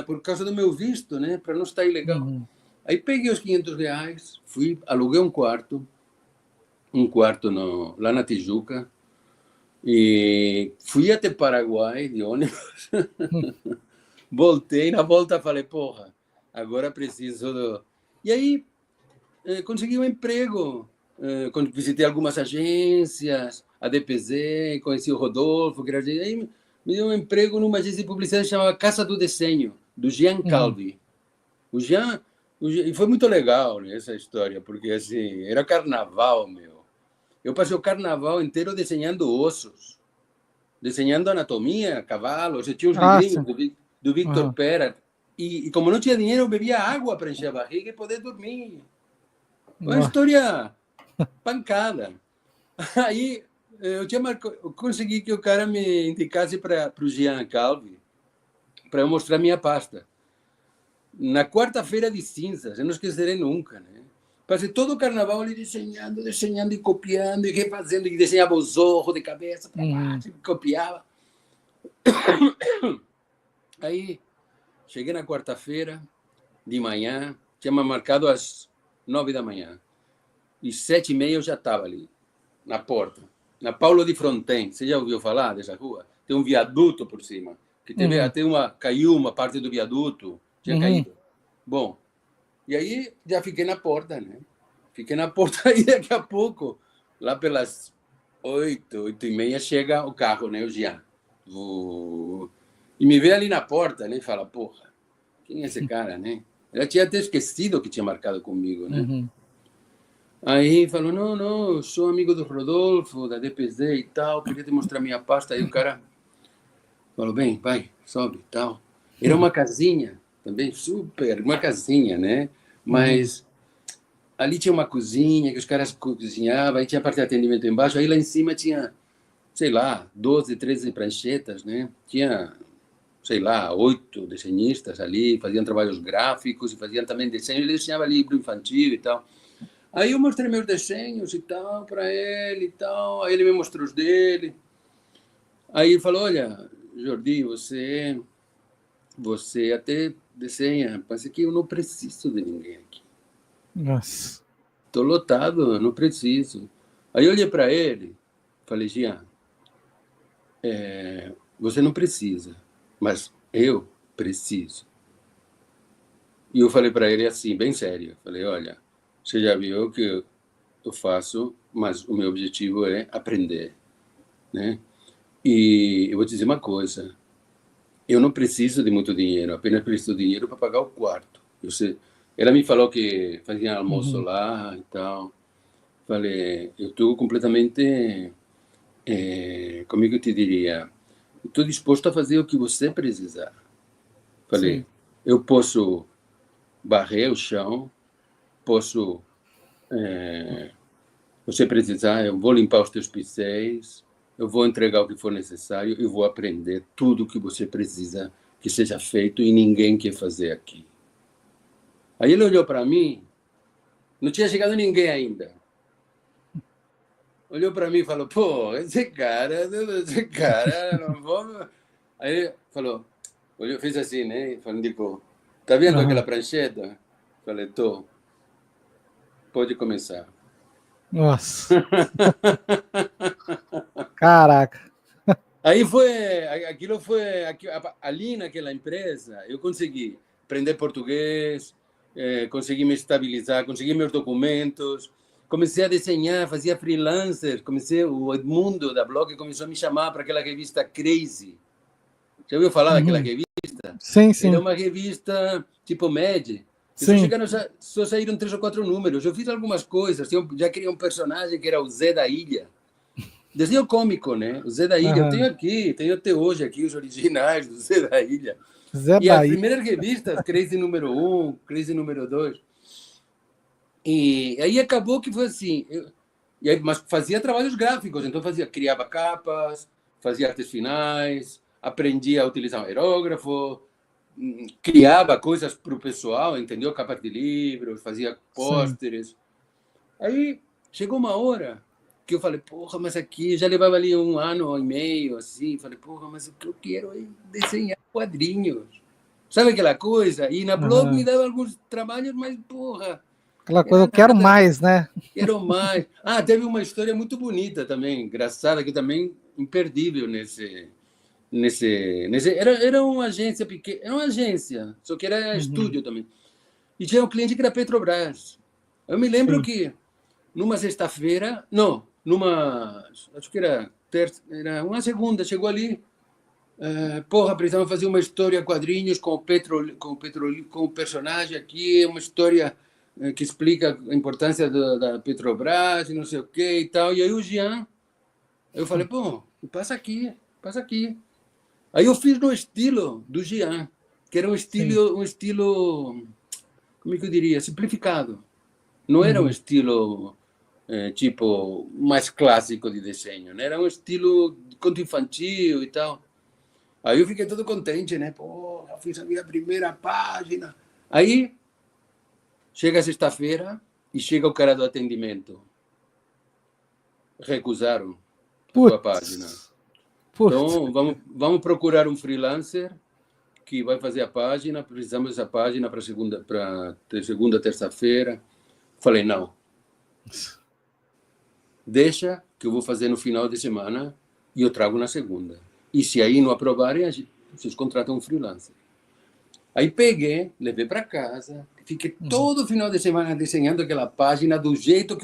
por causa do meu visto, né? Para não estar ilegal. Uhum. Aí peguei os R$ 500, fui, aluguei um quarto lá na Tijuca, e fui até Paraguai de ônibus. Voltei, na volta falei, porra, agora preciso E aí consegui um emprego. Visitei algumas agências, a DPZ, conheci o Rodolfo, que era... Aí me deu um emprego numa agência de publicidade chamada Casa do Desenho, do Jean Uhum. Calvi. O Jean, e foi muito legal, né, essa história, porque assim, era carnaval, meu. Eu passei o carnaval inteiro desenhando ossos, desenhando anatomia, cavalos. Eu tinha uns Ah, livrinhos sim. do Victor Uhum. Pera. E como não tinha dinheiro, eu bebia água para encher a barriga e poder dormir. Foi uma Nossa. história pancada. Aí eu consegui que o cara me indicasse para o Jean Calvi, para eu mostrar minha pasta. Na quarta-feira de cinzas, eu não esquecerei nunca, né? Passei todo o carnaval ali desenhando, desenhando e copiando e refazendo, e desenhava o zorro de cabeça para Uhum. baixo, e copiava. Aí cheguei na quarta-feira de manhã, tinha marcado às 9 da manhã, e 7h30 eu já estava ali, na porta, na Paulo de Fronten. Você já ouviu falar dessa rua? Tem um viaduto por cima, que teve Uhum. até caiu uma parte do viaduto, tinha Uhum. caído. Bom, e aí já fiquei na porta, né? Fiquei na porta e daqui a pouco, lá pelas 8h30, chega o carro, né? O Jean. E me vê ali na porta, né? E fala, porra, quem é esse cara, né? Ela tinha até esquecido que tinha marcado comigo, né? Uhum. Aí falou, não, eu sou amigo do Rodolfo, da DPZ e tal, queria te mostrar minha pasta. Aí o cara falou, bem, vai, sobe e tal. Era uma casinha, também super, uma casinha, né? Mas ali tinha uma cozinha, que os caras cozinhavam, aí tinha a parte de atendimento embaixo, aí lá em cima tinha, sei lá, 12, 13 pranchetas, né? Tinha, sei lá, 8 desenhistas ali, faziam trabalhos gráficos e faziam também desenho, ele desenhava livro infantil e tal. Aí eu mostrei meus desenhos e tal para ele e tal, aí ele me mostrou os dele. Aí ele falou, olha, Jordi, você até desenha, mas aqui eu não preciso de ninguém aqui. Nossa. Estou lotado, não preciso. Aí eu olhei para ele, falei, Jean, você não precisa, mas eu preciso. E eu falei para ele assim, bem sério, falei, olha, você já viu que eu faço, mas o meu objetivo é aprender, né? E eu vou te dizer uma coisa, eu não preciso de muito dinheiro, apenas preciso de dinheiro para pagar o quarto. Ela me falou que fazia almoço lá e tal. Falei, eu estou completamente, como é que eu te diria? Estou disposto a fazer o que você precisar. Falei, Sim. eu posso varrer o chão, posso, você precisar, eu vou limpar os teus pincéis, eu vou entregar o que for necessário, eu vou aprender tudo o que você precisa que seja feito e ninguém quer fazer aqui. Aí ele olhou para mim, não tinha chegado ninguém ainda. Olhou para mim e falou, pô, esse cara, não vou... Aí ele falou, olhou, fez assim, né? Falando, tipo, tá vendo aquela prancheta? Falei, tô. Pode começar. Nossa. Caraca. Aí foi, aquilo foi, ali naquela empresa, eu consegui aprender português, consegui me estabilizar, consegui meus documentos, comecei a desenhar, fazia freelancer, o Edmundo da Blog começou a me chamar para aquela revista Crazy. Já ouviu falar daquela revista? Sim, Era sim. uma revista tipo Mad, que Sim. só saíram 3 ou 4 números. Eu fiz algumas coisas, eu já criei um personagem que era o Zé da Ilha. Desenho cômico, né? O Zé da Ilha, eu tenho aqui, tenho até hoje aqui os originais do Zé da Ilha. Zé E as daí. primeiras revistas, Crazy número 1, Crazy número 2. E aí acabou que foi assim, mas fazia trabalhos gráficos, então criava capas, fazia artes finais, aprendia a utilizar um aerógrafo, criava coisas para o pessoal, entendeu? Capas de livros, fazia Sim. pôsteres. Aí chegou uma hora que eu falei, porra, mas aqui já levava ali 1 ano e meio, assim. Falei, porra, mas o que eu quero é desenhar quadrinhos. Sabe aquela coisa? E na blog me dava alguns trabalhos, mas, porra, Aquela coisa, era eu quero nada. mais, né? Quero mais. Ah, teve uma história muito bonita também, engraçada, que também imperdível era uma agência pequena, era uma agência, só que era estúdio também. E tinha um cliente que era Petrobras. Eu me lembro Sim. que numa sexta-feira, não, acho que era uma segunda, chegou ali, porra, precisamos fazer uma história quadrinhos com o personagem aqui, uma história que explica a importância da Petrobras e não sei o que e tal. E aí o Jean, eu falei, pô, passa aqui, passa aqui. Aí eu fiz no estilo do Jean, que era Sim. um estilo, como é que eu diria, simplificado. Não era um estilo tipo mais clássico de desenho, né? Era um estilo de conto infantil e tal. Aí eu fiquei todo contente, né? Pô, eu fiz a minha primeira página. Aí chega sexta-feira e chega o cara do atendimento. Recusaram a tua página. Putz. Então, vamos procurar um freelancer que vai fazer a página. Precisamos dessa página para segunda, terça-feira. Falei, não. Deixa que eu vou fazer no final de semana e eu trago na segunda. E se aí não aprovarem, vocês contratam um freelancer. Aí peguei, levei para casa, fiquei todo final de semana desenhando aquela página do jeito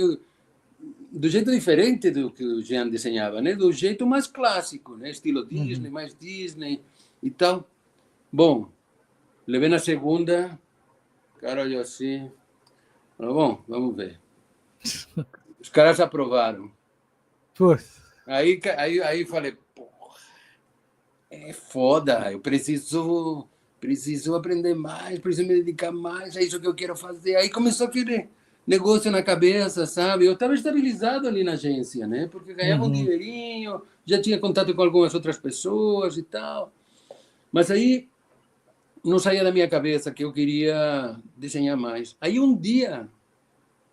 diferente do que o Jean desenhava, né? Do jeito mais clássico, né? Estilo Disney, mais Disney. e tal. Bom, levei na segunda, o cara olhou assim, falou, bom, vamos ver. Os caras aprovaram. Pois. Aí falei, porra, é foda, eu preciso aprender mais, preciso me dedicar mais, é isso que eu quero fazer. Aí começou aquele negócio na cabeça, sabe? Eu estava estabilizado ali na agência, né? Porque ganhava um dinheirinho, já tinha contato com algumas outras pessoas e tal. Mas aí não saía da minha cabeça que eu queria desenhar mais. Aí um dia,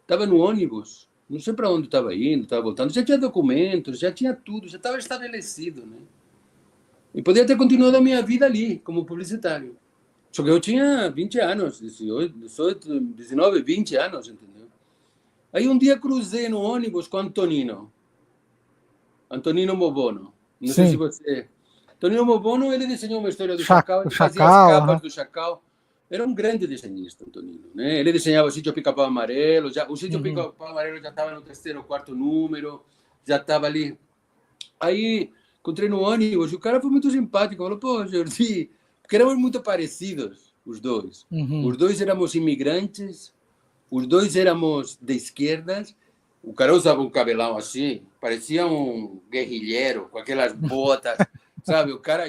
estava no ônibus, não sei para onde estava indo, estava voltando, já tinha documentos, já tinha tudo, já estava estabelecido, né? E podia ter continuado a minha vida ali, como publicitário. Só que eu tinha 20 anos, 18, 19, 20 anos, entendeu? Aí um dia cruzei no ônibus com Antonino Mobono. Não sei se Sim. você... Antonino Mobono, ele desenhou uma história do Chacal, O ele fazia as Chacal. capas do Chacal. Era um grande desenhista, Antonino, né? Ele desenhava o Sítio Pica-Pau Amarelo, o Sítio Pica-Pau Amarelo já estava no terceiro ou quarto número, já estava ali. Aí encontrei no ônibus e o cara foi muito simpático, falou, pô, Jordi, porque éramos muito parecidos, os dois. Os dois éramos imigrantes, os dois éramos de esquerdas, o cara usava um cabelão assim, parecia um guerrilheiro, com aquelas botas, sabe? O cara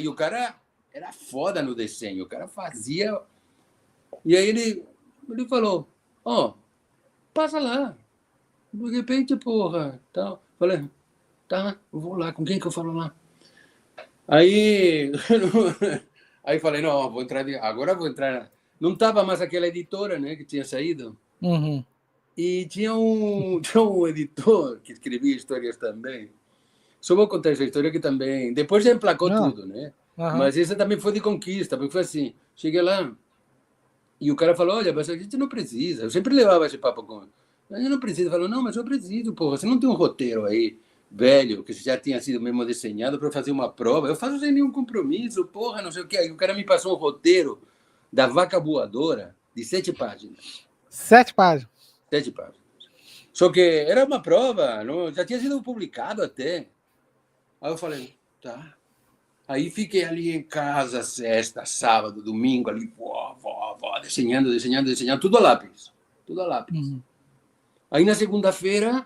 era foda no desenho, o cara fazia... E aí ele falou, ó, passa lá, de repente, porra, tal. Falei, tá, eu vou lá, com quem que eu falo lá? Aí, aí falei, não, vou entrar, agora vou entrar. Não estava mais aquela editora, né, que tinha saído. E tinha um editor que escrevia histórias também. Só vou contar essa história que também... Depois já emplacou tudo, né? Mas essa também foi de conquista, porque foi assim, cheguei lá e o cara falou, olha, mas a gente não precisa. Eu sempre levava esse papo com ele. A gente não precisa. Falou, não, mas eu preciso, porra. Você não tem um roteiro aí velho, que já tinha sido mesmo desenhado para fazer uma prova. Eu faço sem nenhum compromisso, porra, não sei o quê. Aí o cara me passou um roteiro da Vaca Voadora de 7 páginas. 7 páginas. 7 páginas. Só que era uma prova, não, já tinha sido publicado até. Aí eu falei, tá. Aí fiquei ali em casa, sexta, sábado, domingo, ali, desenhando, tudo a lápis. Tudo a lápis. Aí na segunda-feira,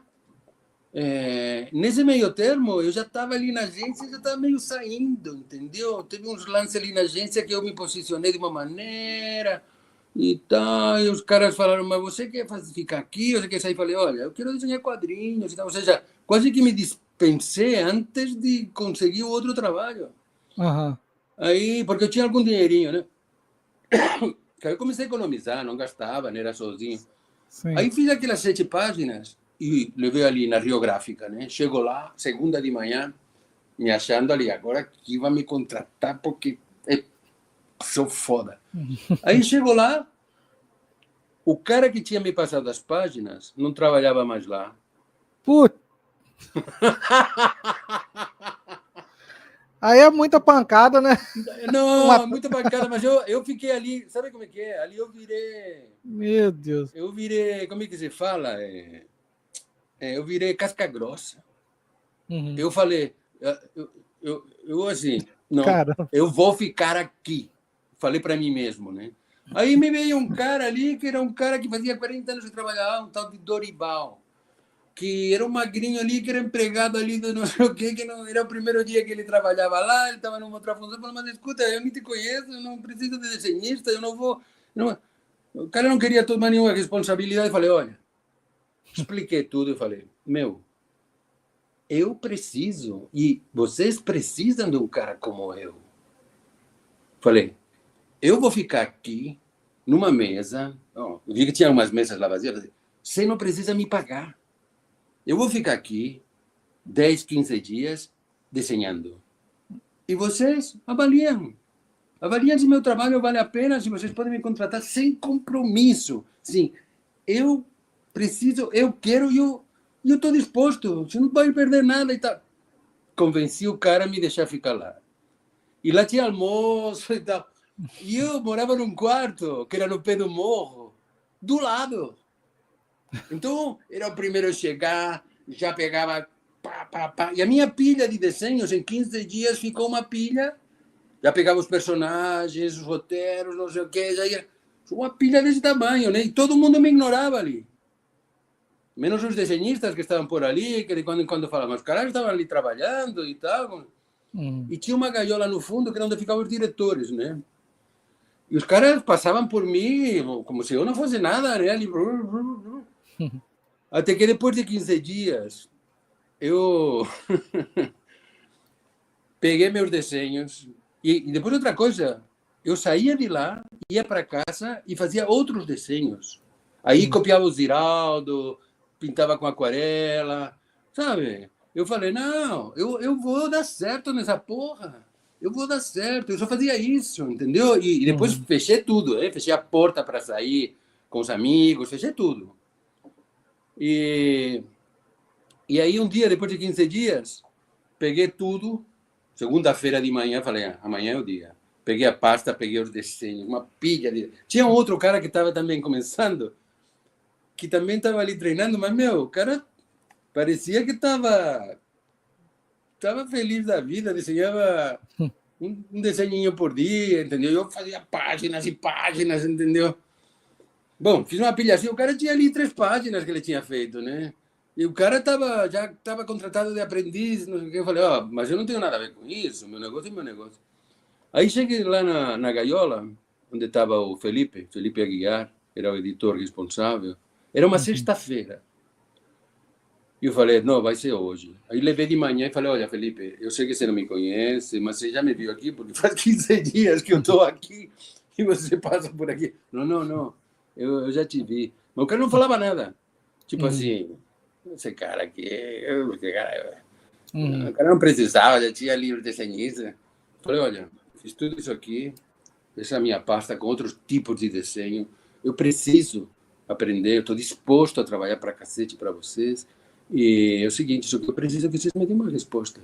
nesse meio termo, eu já estava ali na agência, já estava meio saindo, entendeu? Teve uns lances ali na agência que eu me posicionei de uma maneira e tal, e os caras falaram, mas você quer ficar aqui, você quer sair? Eu falei, olha, eu quero desenhar quadrinhos e tal. Ou seja, quase que me dispensei antes de conseguir o outro trabalho. Aí, porque eu tinha algum dinheirinho, né? Aí eu comecei a economizar, não gastava, né? Era sozinho. Sim. Aí fiz aquelas 7 páginas e levei ali na Riográfica, né? Chego lá, segunda de manhã, me achando ali, agora aqui vai me contratar porque sou foda. Aí chego lá, o cara que tinha me passado as páginas não trabalhava mais lá. Putz! Aí é muita pancada, né? Não, muita pancada, mas eu fiquei ali, sabe como é que é? Ali eu virei... Meu Deus. Eu virei, como é que se fala? Eu virei casca grossa. Eu falei, eu assim, não, caramba, eu vou ficar aqui. Falei para mim mesmo, né? Aí me veio um cara ali, que era um cara que fazia 40 anos que trabalhava, um tal de Dorival, que era um magrinho ali, que era empregado ali do não sei o quê, que não era o primeiro dia que ele trabalhava lá, ele estava numa outra função, falou, mas escuta, eu nem te conheço, eu não preciso de desenhista, eu não vou... Não... O cara não queria tomar nenhuma responsabilidade, eu falei, olha, expliquei tudo e falei, meu, eu preciso, e vocês precisam de um cara como eu. Falei, eu vou ficar aqui, numa mesa, eu vi que tinha umas mesas lá vazias, falei, você não precisa me pagar. Eu vou ficar aqui 10, 15 dias desenhando. E vocês avaliam. Avaliam se meu trabalho vale a pena, se vocês podem me contratar sem compromisso. Sim, eu preciso, eu quero e eu estou disposto. Você não pode perder nada e tal. Convenci o cara a me deixar ficar lá. E lá tinha almoço e tal. E eu morava num quarto, que era no pé do morro, do lado. Então, era o primeiro a chegar, já pegava... Pá. E a minha pilha de desenhos, em 15 dias, ficou uma pilha Já pegava os personagens, os roteiros, não sei o quê, já ia... Uma pilha desse tamanho, né? E todo mundo me ignorava ali. Menos os desenhistas que estavam por ali, que de quando em quando falavam, os caras estavam ali trabalhando e tal. E tinha uma gaiola no fundo que era onde ficavam os diretores, né? E os caras passavam por mim como se eu não fosse nada, né? Ali, até que depois de 15 dias, eu peguei meus desenhos. E depois outra coisa, eu saía de lá, ia para casa e fazia outros desenhos. Aí copiava o Ziraldo, pintava com aquarela, sabe? Eu falei, não, eu vou dar certo nessa porra. Eu vou dar certo. Eu só fazia isso, entendeu? E depois fechei tudo, né? Fechei a porta para sair com os amigos, fechei tudo. E aí um dia, depois de 15 dias, peguei tudo. Segunda-feira de manhã, falei, amanhã é o dia. Peguei a pasta, peguei os desenhos, uma pilha de... Tinha um outro cara que estava também começando, que também estava ali treinando, mas, meu, o cara parecia que estava feliz da vida, desenhava um desenhinho por dia, entendeu? Eu fazia páginas e páginas, entendeu? Bom, fiz uma pilha assim, o cara tinha ali 3 páginas que ele tinha feito, né? E o cara já estava contratado de aprendiz, não sei o que. Eu falei, mas eu não tenho nada a ver com isso, meu negócio é meu negócio. Aí cheguei lá na gaiola, onde estava o Felipe Aguiar, era o editor responsável. Era uma sexta-feira. E eu falei, não, vai ser hoje. Aí levei de manhã e falei, olha, Felipe, eu sei que você não me conhece, mas você já me viu aqui, porque faz 15 dias que eu estou aqui e você passa por aqui. Não, eu já te vi. Mas o cara não falava nada. Tipo assim, esse cara aqui, o cara não precisava, já tinha livro de desenhista. Falei, olha, fiz tudo isso aqui, essa é a minha pasta com outros tipos de desenho. Eu preciso aprender, eu estou disposto a trabalhar para cacete para vocês. E é o seguinte, só que eu preciso que vocês me deem uma resposta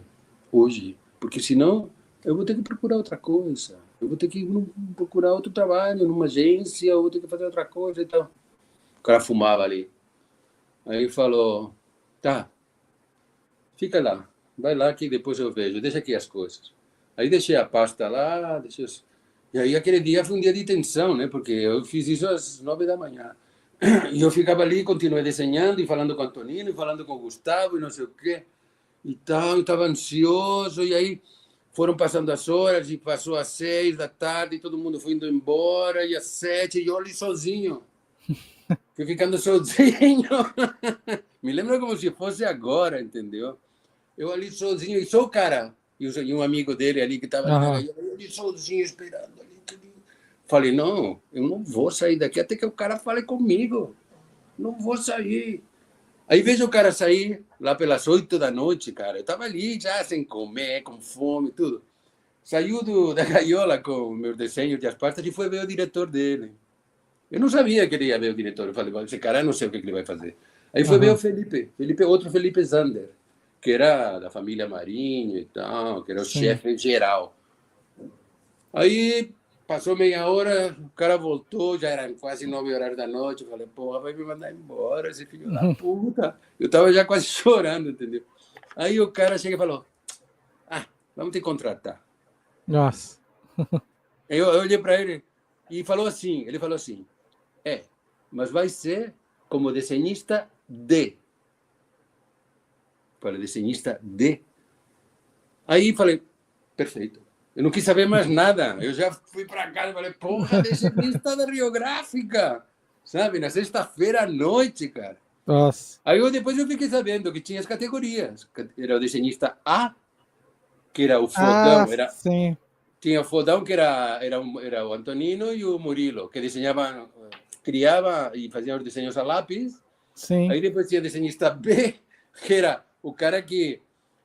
hoje, porque senão eu vou ter que procurar outra coisa. Eu vou ter que procurar outro trabalho numa agência, eu vou ter que fazer outra coisa e tal. O cara fumava ali. Aí falou, tá, fica lá, vai lá que depois eu vejo, deixa aqui as coisas. Aí deixei a pasta lá, E aí aquele dia foi um dia de tensão, né? Porque eu fiz isso às 9 da manhã. E eu ficava ali, continuei desenhando e falando com o Antonino, e falando com o Gustavo, e não sei o quê. E tal, eu estava ansioso, e aí foram passando as horas, e passou às 6 da tarde, e todo mundo foi indo embora, e às 7, e eu ali sozinho. Fui ficando sozinho. Me lembro como se fosse agora, entendeu? Eu ali sozinho, e sou o cara, e um amigo dele ali que estava ali sozinho, esperando ali. Falei, não, eu não vou sair daqui até que o cara fale comigo. Não vou sair. Aí vejo o cara sair lá pelas 8 da noite, cara. Eu estava ali já sem comer, com fome, tudo. Saiu da gaiola com o meu desenho de as pastas e foi ver o diretor dele. Eu não sabia que ele ia ver o diretor. Eu falei, esse cara não sei o que ele vai fazer. Aí foi ver o Felipe, outro Felipe Zander, que era da família Marinho e tal, que era o chefe geral. Aí passou meia hora, o cara voltou, já eram quase 9 horas da noite. Eu falei, porra, vai me mandar embora, esse filho da puta. Eu estava já quase chorando, entendeu? Aí o cara chega e falou, vamos te contratar. Nossa. Eu olhei para ele e ele falou assim, mas vai ser como desenhista de. Falei, desenhista de. Aí falei, perfeito. Eu não quis saber mais nada. Eu já fui para casa e falei, porra, desenhista da Riográfica. Sabe, na sexta-feira à noite, cara. Nossa. Aí depois eu fiquei sabendo que tinha as categorias. Era o desenhista A, que era o fodão. Sim. Tinha o fodão, que era o Antonino e o Murilo, que desenhavam, criava e faziam os desenhos a lápis. Sim. Aí depois tinha o desenhista B, que era o cara que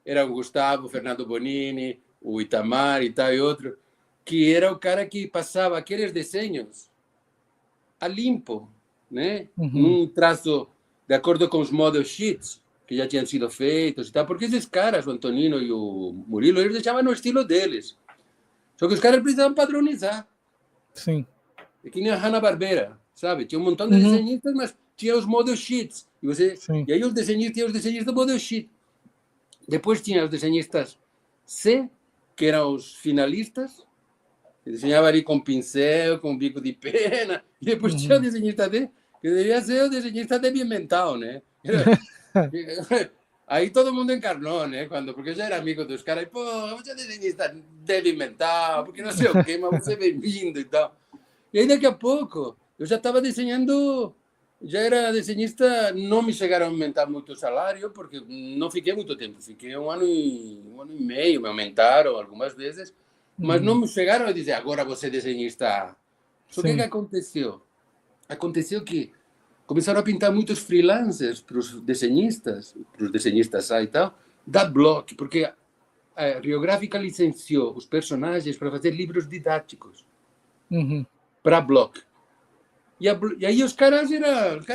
era o Gustavo, Fernando Bonini, o Itamar e tal e outro, que era o cara que passava aqueles desenhos a limpo, né? Num traço de acordo com os model sheets que já tinham sido feitos e tal, porque esses caras, o Antonino e o Murilo, eles deixavam no estilo deles. Só que os caras precisavam padronizar. Sim. É que nem a Hanna-Barbera, sabe? Tinha um montão de desenhistas, mas tinha os model sheets. E aí os desenhistas tinham os desenhistas do model sheet. Depois tinha os desenhistas C, que eram os finalistas, Eu desenhava ali com pincel, com bico de pena, e depois tinha o desenhista dele, que deveria ser o desenhista débil mental, né? Aí todo mundo encarnou, né? Porque eu já era amigo dos caras, e, pô, você é desenhista débil mental, porque não sei o quê, mas você é bem-vindo e tal. E aí daqui a pouco, eu já estava desenhando, já era desenhista, não me chegaram a aumentar muito o salário, porque não fiquei muito tempo, fiquei um ano e meio, me aumentaram algumas vezes, mas não me chegaram a dizer, agora você é desenhista. Só que o que aconteceu? Aconteceu que começaram a pintar muitos freelancers para os desenhistas e tal, da Block, porque a Riográfica licenciou os personagens para fazer livros didáticos para a Block. E aí os caras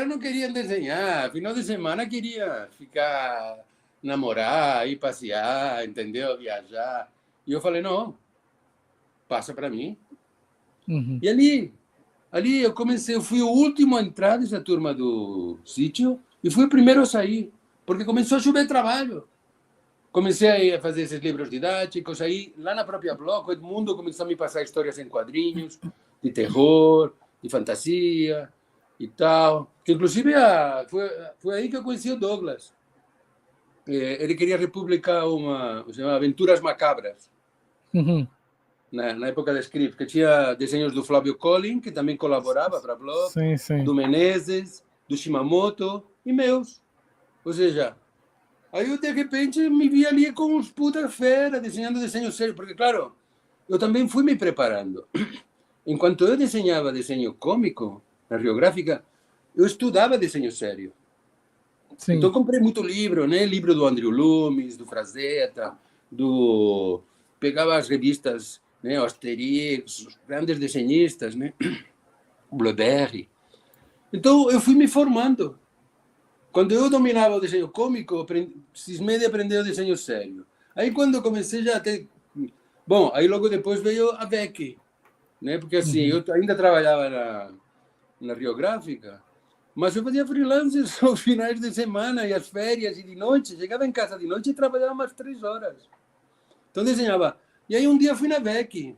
não queriam desenhar, final de semana queria ficar, namorar, ir passear, entendeu? Viajar. E eu falei, não, passa para mim. E ali eu comecei, eu fui o último a entrar dessa turma do sítio e fui o primeiro a sair, porque começou a chover trabalho. Comecei a fazer esses livros didáticos, aí lá na própria Bloco, o Edmundo começou a me passar histórias em quadrinhos, de terror, de fantasia e tal. Que, inclusive, foi aí que eu conheci o Douglas. Ele queria republicar uma, se chama Aventuras Macabras. Na época da Script, que tinha desenhos do Flávio Collin, que também colaborava para a Block, do Menezes, do Shimamoto e meus. Ou seja, aí eu de repente me vi ali com uns puta fera, desenhando desenho sério, porque, claro, eu também fui me preparando. Enquanto eu desenhava desenho cômico, na Riográfica, eu estudava desenho sério. Então comprei muito livro, né? Livro do Andrew Loomis, do Frazetta, pegava as revistas, né? O Asterix, os grandes desenhistas, né? Bleuberry. Então eu fui me formando. Quando eu dominava o desenho cômico, cismei de aprender o desenho sério. Aí quando eu comecei já a ter... Bom, aí logo depois veio a VEC, né? Porque assim, eu ainda trabalhava na Riográfica, mas eu fazia freelance aos finais de semana e as férias e de noite. Chegava em casa de noite e trabalhava umas 3 horas. Então desenhava. E aí um dia fui na VEC,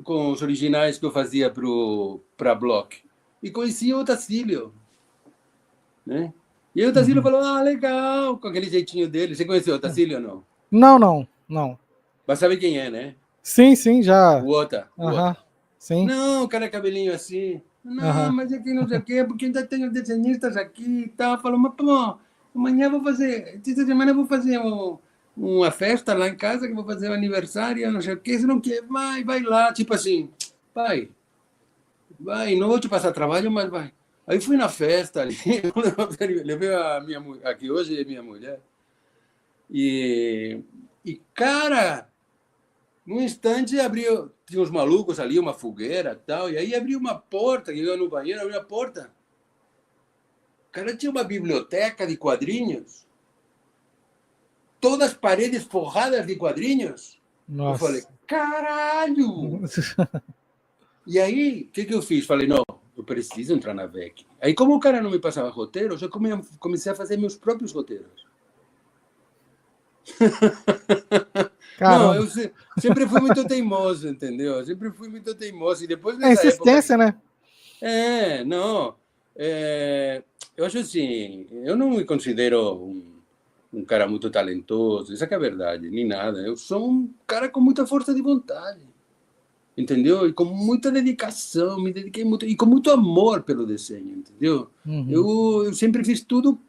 com os originais que eu fazia para a Block, e conheci o Tacílio, né? E aí o Tacílio falou, legal, com aquele jeitinho dele. Você conheceu o Tacílio ou não? Não. Mas sabe quem é, né? Sim, já. O Ota. Sim. Não, o cara é cabelinho assim. Não, mas aqui não sei o quê, porque ainda tenho desenhistas aqui e tal. Falou, mas pô, amanhã vou fazer, essa semana eu vou fazer uma festa lá em casa, que vou fazer um aniversário, não sei o quê. Se não quer, vai lá. Tipo assim, vai, não vou te passar trabalho, mas vai. Aí fui na festa ali, levei a minha mulher, aqui hoje é minha mulher. E cara, num instante abriu, tinha uns malucos ali, uma fogueira e tal, e aí abriu uma porta, que eu ia no banheiro, abriu a porta. O cara tinha uma biblioteca de quadrinhos, todas as paredes forradas de quadrinhos. Nossa. Eu falei, caralho! E aí, o que eu fiz? Falei, não, eu preciso entrar na VEC. Aí, como o cara não me passava roteiro, eu comecei a fazer meus próprios roteiros. Caramba. Não, eu sempre fui muito teimoso, entendeu? Eu sempre fui muito teimoso. E depois nessa insistência, época... né? Não. Eu acho assim, eu não me considero um cara muito talentoso, essa que é a verdade, nem nada. Eu sou um cara com muita força de vontade, entendeu? E com muita dedicação, me dediquei muito, e com muito amor pelo desenho, entendeu? Eu sempre fiz tudo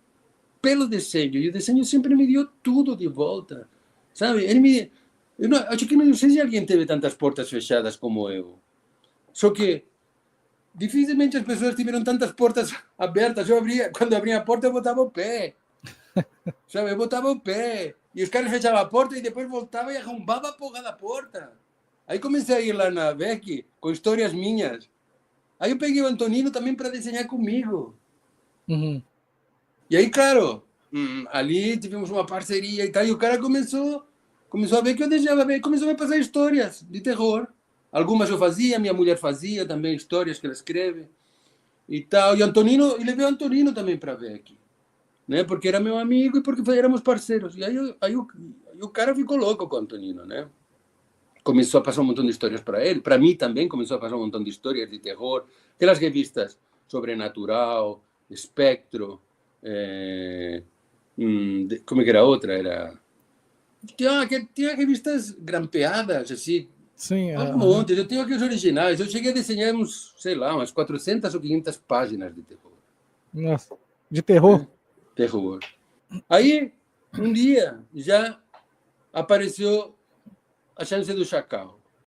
pelo desenho, e o desenho sempre me deu tudo de volta, sabe? Acho que não sei se alguém teve tantas portas fechadas como eu. Só que dificilmente as pessoas tiveram tantas portas abertas. Quando abria a porta, eu botava o pé. Sabe? Eu botava o pé. E os caras fechavam a porta e depois voltava e arrombava a porra da porta. Aí comecei a ir lá na VEC com histórias minhas. Aí eu peguei o Antonino também para desenhar comigo. E aí, claro, ali tivemos uma parceria e tal. E o cara começou a ver que eu desenhava bem. Começou a me passar histórias de terror. Algumas eu fazia, minha mulher fazia também histórias que ela escreve e tal. E Antonino, e levei o Antonino também para ver aqui, né? Porque era meu amigo e porque éramos parceiros. E aí o cara ficou louco com o Antonino, né? começou a passar um montão de histórias para ele. Para mim também começou a passar um montão de histórias de terror. Aquelas revistas Sobrenatural, Espectro, como é que era a outra? Era... Tinha revistas grampeadas, assim, Sim, um monte. Eu tenho aqui os originais. Eu cheguei a desenhar sei lá, umas 400 ou 500 páginas de terror. Nossa, de terror? Terror. Aí, um dia, já apareceu A Chance do Chacal.